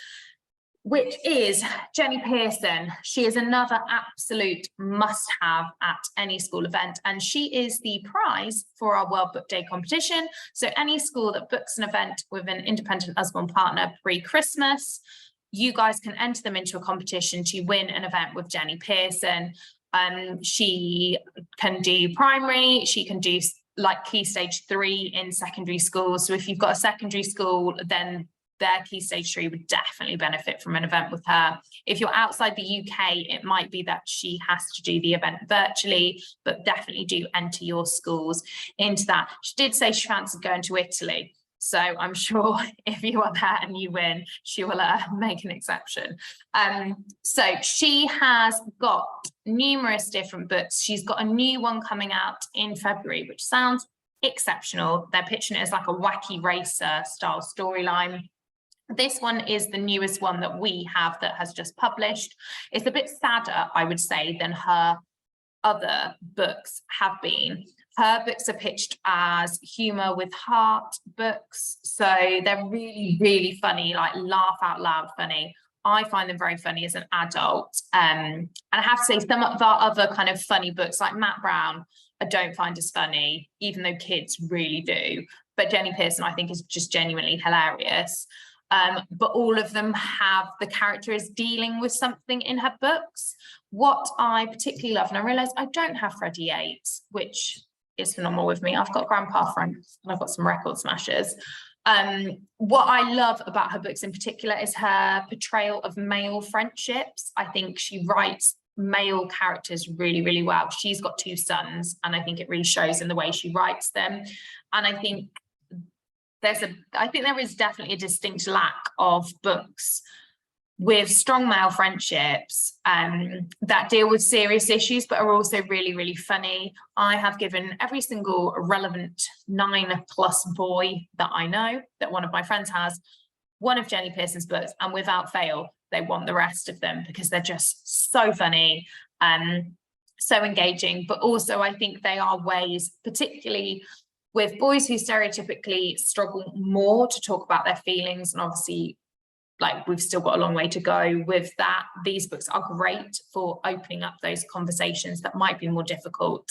which is Jenny Pearson. She is another absolute must-have at any school event, and she is the prize for our World Book Day competition. So any school that books an event with an independent Usborne partner pre-Christmas, you guys can enter them into a competition to win an event with Jenny Pearson. She can do primary, she can do like Key Stage 3 in secondary schools. So if you've got a secondary school, then their Key Stage 3 would definitely benefit from an event with her. If you're outside the UK, it might be that she has to do the event virtually, but definitely do enter your schools into that. She did say she fancied going to Italy, so I'm sure if you are there and you win, she will make an exception. So she has got numerous different books. She's got a new one coming out in February, which sounds exceptional. They're pitching it as like a wacky racer style storyline. This one is the newest one that we have that has just published. It's a bit sadder, I would say, than her other books have been. Her books are pitched as humour with heart books. So they're really, really funny, like laugh out loud funny. I find them very funny as an adult. And I have to say, some of our other kind of funny books, like Matt Brown, I don't find as funny, even though kids really do. But Jenny Pearson, I think, is just genuinely hilarious. But all of them have the character is dealing with something in her books. What I particularly love, and I realise I don't have Freddie Yates, which is phenomenal with me. I've got Grandpa Frank and I've got some record smashers. What I love about her books in particular is her portrayal of male friendships. I think she writes male characters really, really well. She's got 2 sons, and I think it really shows in the way she writes them. And I think there is definitely a distinct lack of books with strong male friendships that deal with serious issues, but are also really, really funny. I have given every single relevant 9+ boy that I know, that one of my friends has, one of Jenny Pearson's books, and without fail, they want the rest of them because they're just so funny, so engaging. But also I think they are ways, particularly with boys who stereotypically struggle more to talk about their feelings, and obviously, like, we've still got a long way to go with that. These books are great for opening up those conversations that might be more difficult,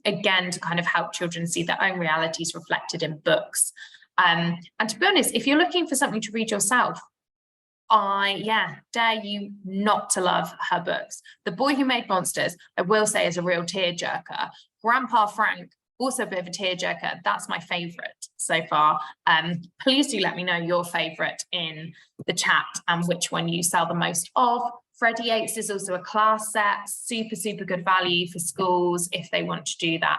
again, to kind of help children see their own realities reflected in books. And to be honest, if you're looking for something to read yourself, dare you not to love her books. The Boy Who Made Monsters, I will say, is a real tearjerker. Grandpa Frank, also a bit of a tearjerker. That's my favourite so far. Please do let me know your favourite in the chat and which one you sell the most of. Freddie Yates is also a class set, super, super good value for schools if they want to do that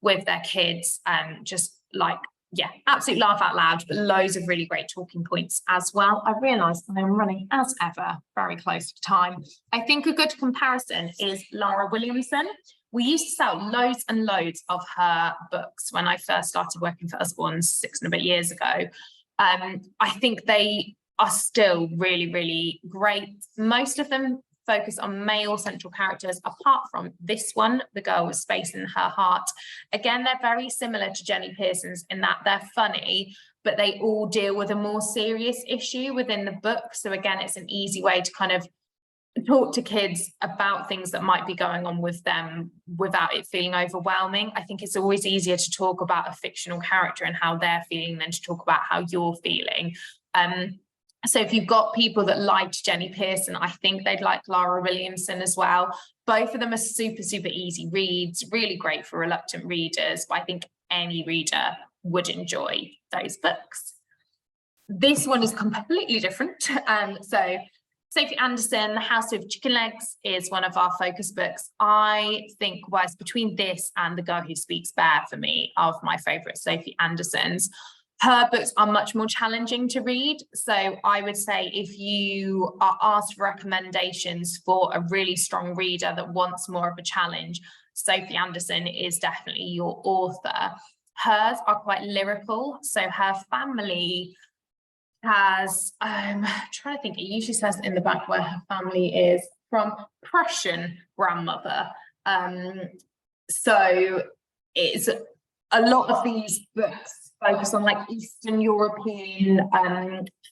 with their kids. Just like, yeah, absolute laugh out loud, but loads of really great talking points as well. I realise I am running, as ever, very close to time. I think a good comparison is Lara Williamson. We used to sell loads and loads of her books when I first started working for Usborne 6 and a bit years ago. I think they are still really, really great. Most of them focus on male central characters, apart from this one, The Girl with Space in Her Heart. Again, they're very similar to Jenny Pearson's in that they're funny, but they all deal with a more serious issue within the book. So again, it's an easy way to kind of talk to kids about things that might be going on with them without it feeling overwhelming. I think it's always easier to talk about a fictional character and how they're feeling than to talk about how you're feeling. So if you've got people that liked Jenny Pearson, I think they'd like Lara Williamson as well. Both of them are super, super easy reads, really great for reluctant readers, but I think any reader would enjoy those books. This one is completely different. So Sophie Anderson, The House of Chicken Legs is one of our focus books. I think was between this and The Girl Who Speaks Bear for me of my favourite Sophie Andersons. Her books are much more challenging to read. So I would say if you are asked for recommendations for a really strong reader that wants more of a challenge, Sophie Anderson is definitely your author. Hers are quite lyrical. So her family has, I'm trying to think, it usually says in the back where her family is from Prussian grandmother. So it's a lot of these books focus on like Eastern European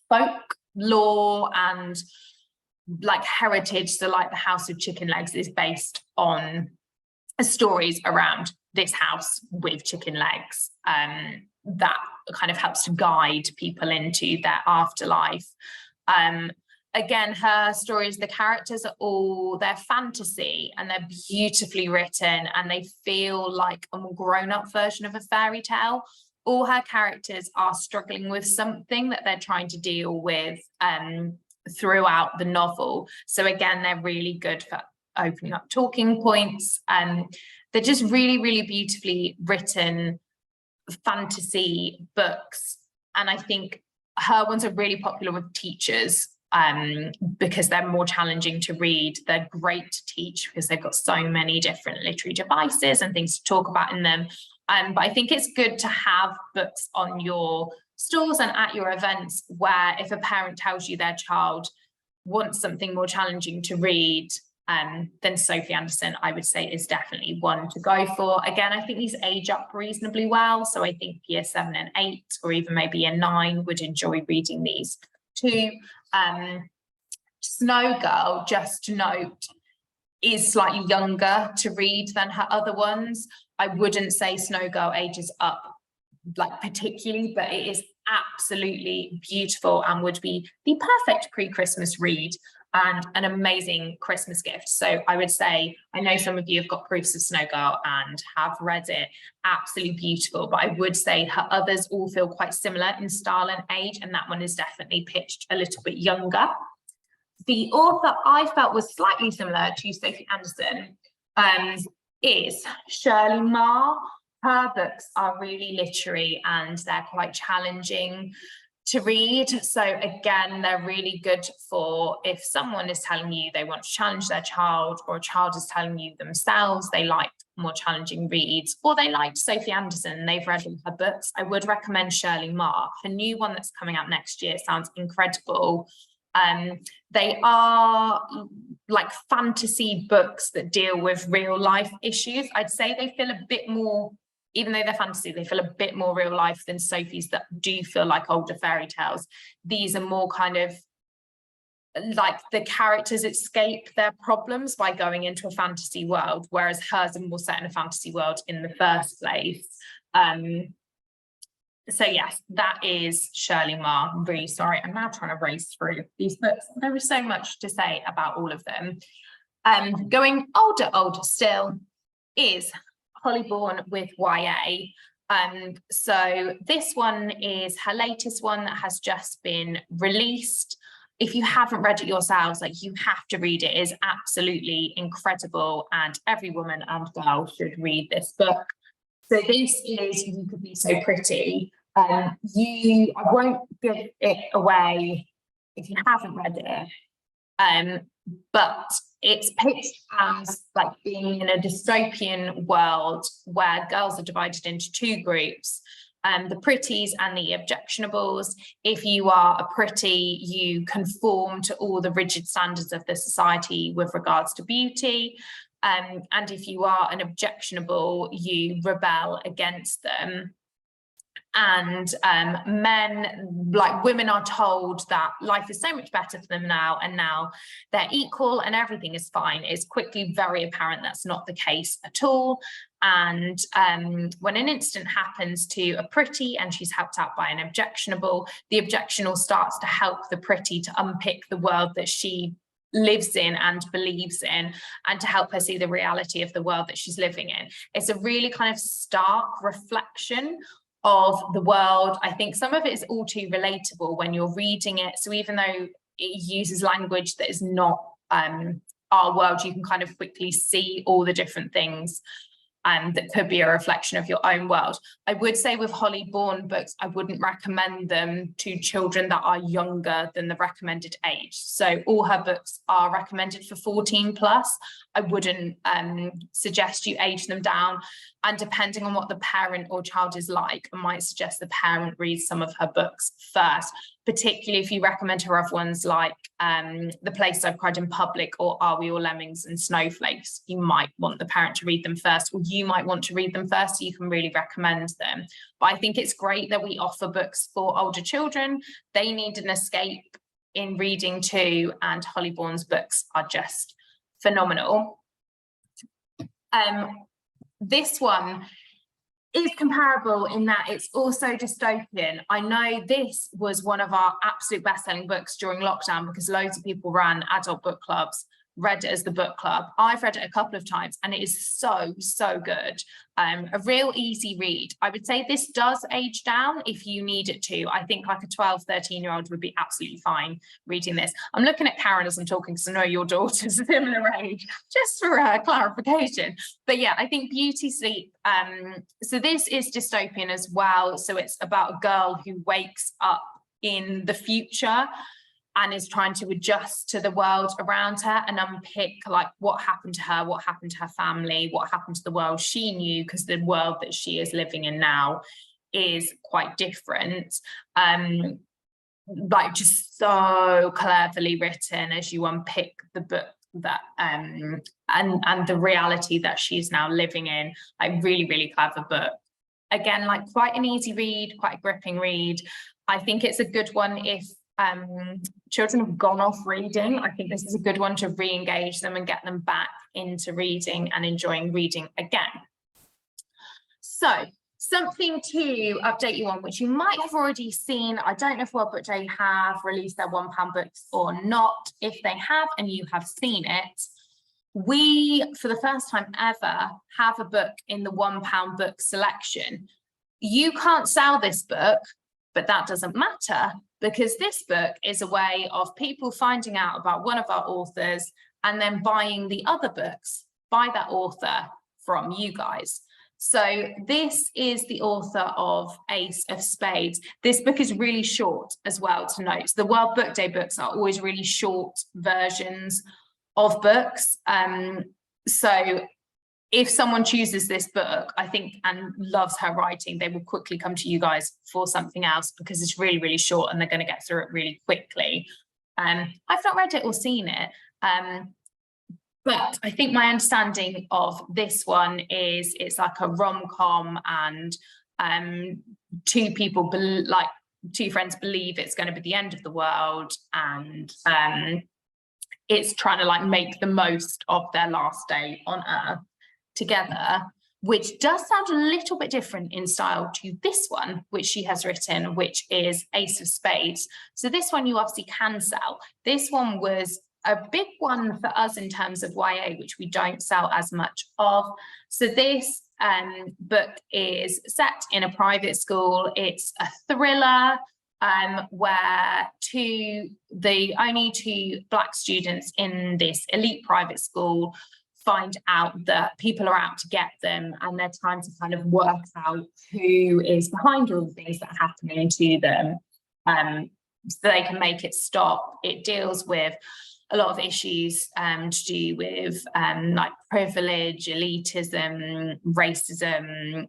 folk lore and like heritage. So like The House of Chicken Legs is based on stories around this house with chicken legs that kind of helps to guide people into their afterlife. Again, her stories, the characters are all, they're fantasy and they're beautifully written and they feel like a more grown-up version of a fairy tale. All her characters are struggling with something that they're trying to deal with throughout the novel. So again, they're really good for opening up talking points. They're just really, really beautifully written fantasy books. And I think her ones are really popular with teachers because they're more challenging to read. They're great to teach because they've got so many different literary devices and things to talk about in them. But I think it's good to have books on your stalls and at your events where if a parent tells you their child wants something more challenging to read, then Sophie Anderson, I would say, is definitely one to go for. Again, I think these age up reasonably well. So I think year 7 and 8, or even maybe year 9 would enjoy reading these too. Snow Girl, just to note, is slightly younger to read than her other ones. I wouldn't say Snow Girl ages up like particularly, but it is absolutely beautiful and would be the perfect pre-Christmas read and an amazing Christmas gift. So I would say, I know some of you have got proofs of Snow Girl and have read it, absolutely beautiful, but I would say her others all feel quite similar in style and age, and that one is definitely pitched a little bit younger. The author I felt was slightly similar to Sophie Anderson is Shirley Marr. Her books are really literary and they're quite challenging to read. So again, they're really good for if someone is telling you they want to challenge their child, or a child is telling you themselves they like more challenging reads, or they liked Sophie Anderson, they've read all her books. I would recommend Shirley Marr. Her new one that's coming out next year sounds incredible. They are like fantasy books that deal with real life issues. I'd say they feel a bit more, even though they're fantasy, they feel a bit more real life than Sophie's that do feel like older fairy tales. These are more kind of like the characters escape their problems by going into a fantasy world, whereas hers are more set in a fantasy world in the first place. So yes, that is Shirley Marr. I'm really sorry. I'm now trying to race through these books. There is so much to say about all of them. Going older still is Holly Bourne with YA. So this one is her latest one that has just been released. If you haven't read it yourselves, like you have to read it. It is absolutely incredible, and every woman and girl should read this book. So this is You Could Be So Pretty. I won't give it away if you haven't read it, but it's pitched as like being in a dystopian world where girls are divided into 2 groups, the pretties and the objectionables. If you are a pretty, you conform to all the rigid standards of the society with regards to beauty. And if you are an objectionable, you rebel against them. And men, like women, are told that life is so much better for them now, and now they're equal and everything is fine. It's quickly very apparent that's not the case at all. And when an incident happens to a pretty and she's helped out by an objectionable, the objectionable starts to help the pretty to unpick the world that she lives in and believes in, and to help her see the reality of the world that she's living in. It's a really kind of stark reflection of the world. I think some of it is all too relatable when you're reading it. So even though it uses language that is not our world, you can kind of quickly see all the different things that could be a reflection of your own world. I would say with Holly Bourne books, I wouldn't recommend them to children that are younger than the recommended age. So all her books are recommended for 14 plus. I wouldn't suggest you age them down. And depending on what the parent or child is like, I might suggest the parent reads some of her books first, particularly if you recommend her other ones like The Place I've Cried in Public or Are We All Lemmings and Snowflakes. You might want the parent to read them first, or you might want to read them first so you can really recommend them. But I think it's great that we offer books for older children. They need an escape in reading too, and Holly Bourne's books are just phenomenal. This one is comparable in that it's also dystopian. I know this was one of our absolute best-selling books during lockdown because loads of people ran adult book clubs, read it as the book club. I've read it a couple of times and it is so good. A real easy read. I would say this does age down if you need it to. I think like a 12, 13-year-old would be absolutely fine reading this. I'm looking at Karen as I'm talking because I know your daughter's a similar age, just for clarification. But yeah, I think Beauty Sleep. So this is dystopian as well. So it's about a girl who wakes up in the future and is trying to adjust to the world around her and unpick like what happened to her, what happened to her family, what happened to the world she knew, because the world that she is living in now is quite different. Like just so cleverly written as you unpick the book that and the reality that she's now living in. Like really clever book. Again, like quite an easy read, quite a gripping read. I think it's a good one if children have gone off reading. I think this is a good one to re-engage them and get them back into reading and enjoying reading again. So something to update you on, which you might have already seen. I don't know if World Book Day have released their £1 books or not. If they have and you have seen it, we, for the first time ever, have a book in the £1 book selection. You can't sell this book, but that doesn't matter, because this book is a way of people finding out about one of our authors and then buying the other books by that author from you guys. So this is the author of Ace of Spades. This book is really short as well to note. The World Book Day books are always really short versions of books. So if someone chooses this book, I think, and loves her writing, they will quickly come to you guys for something else because it's really short and they're going to get through it really quickly. I've not read it or seen it, but I think my understanding of this one is it's like a rom-com, and two friends believe it's going to be the end of the world, and it's trying to like make the most of their last day on Earth together, which does sound a little bit different in style to this one, which she has written, which is Ace of Spades. So this one you obviously can sell. This one was a big one for us in terms of YA, which we don't sell as much of. So this book is set in a private school. It's a thriller where the only two Black students in this elite private school find out that people are out to get them, and they're trying to kind of work out who is behind all the things that are happening to them, so they can make it stop. It deals with a lot of issues to do with like privilege, elitism, racism,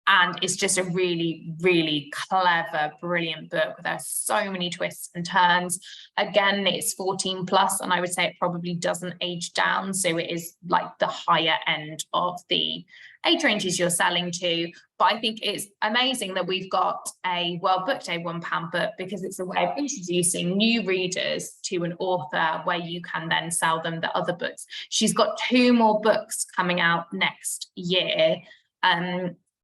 And it's just a really, really clever, brilliant book. There's so many twists and turns. Again, it's 14 plus, and I would say it probably doesn't age down. So it is like the higher end of the age ranges you're selling to. But I think it's amazing that we've got a World Book Day £1 book, because it's a way of introducing new readers to an author where you can then sell them the other books. She's got 2 more books coming out next year.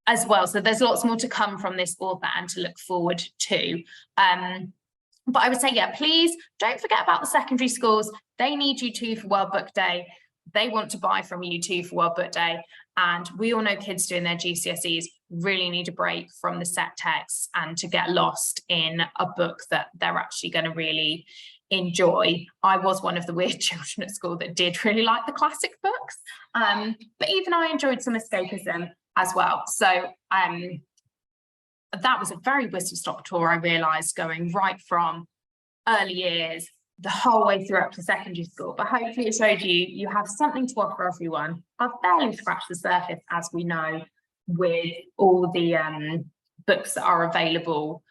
As well. So there's lots more to come from this author and to look forward to. But I would say, yeah, please don't forget about the secondary schools. They need you too for World Book Day. They want to buy from you too for World Book Day. And we all know kids doing their GCSEs really need a break from the set texts and to get lost in a book that they're actually going to really enjoy. I was one of the weird children at school that did really like the classic books. But even I enjoyed some escapism as well. So that was a very whistle-stop tour, I realised, going right from early years the whole way through up to secondary school. But hopefully it showed you have something to offer everyone. I've barely scratched the surface, as we know, with all the books that are available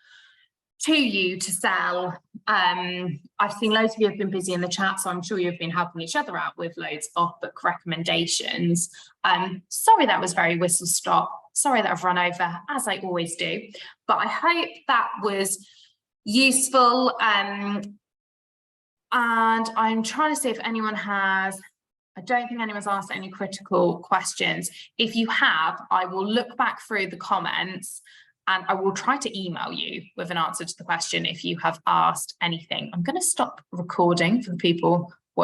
to you to sell. I've seen loads of you have been busy in the chat, so I'm sure you've been helping each other out with loads of book recommendations. Sorry that was very whistle stop. Sorry that I've run over, as I always do. But I hope that was useful. And I'm trying to see if anyone has, I don't think anyone's asked any critical questions. If you have, I will look back through the comments and I will try to email you with an answer to the question if you have asked anything. I'm going to stop recording for the people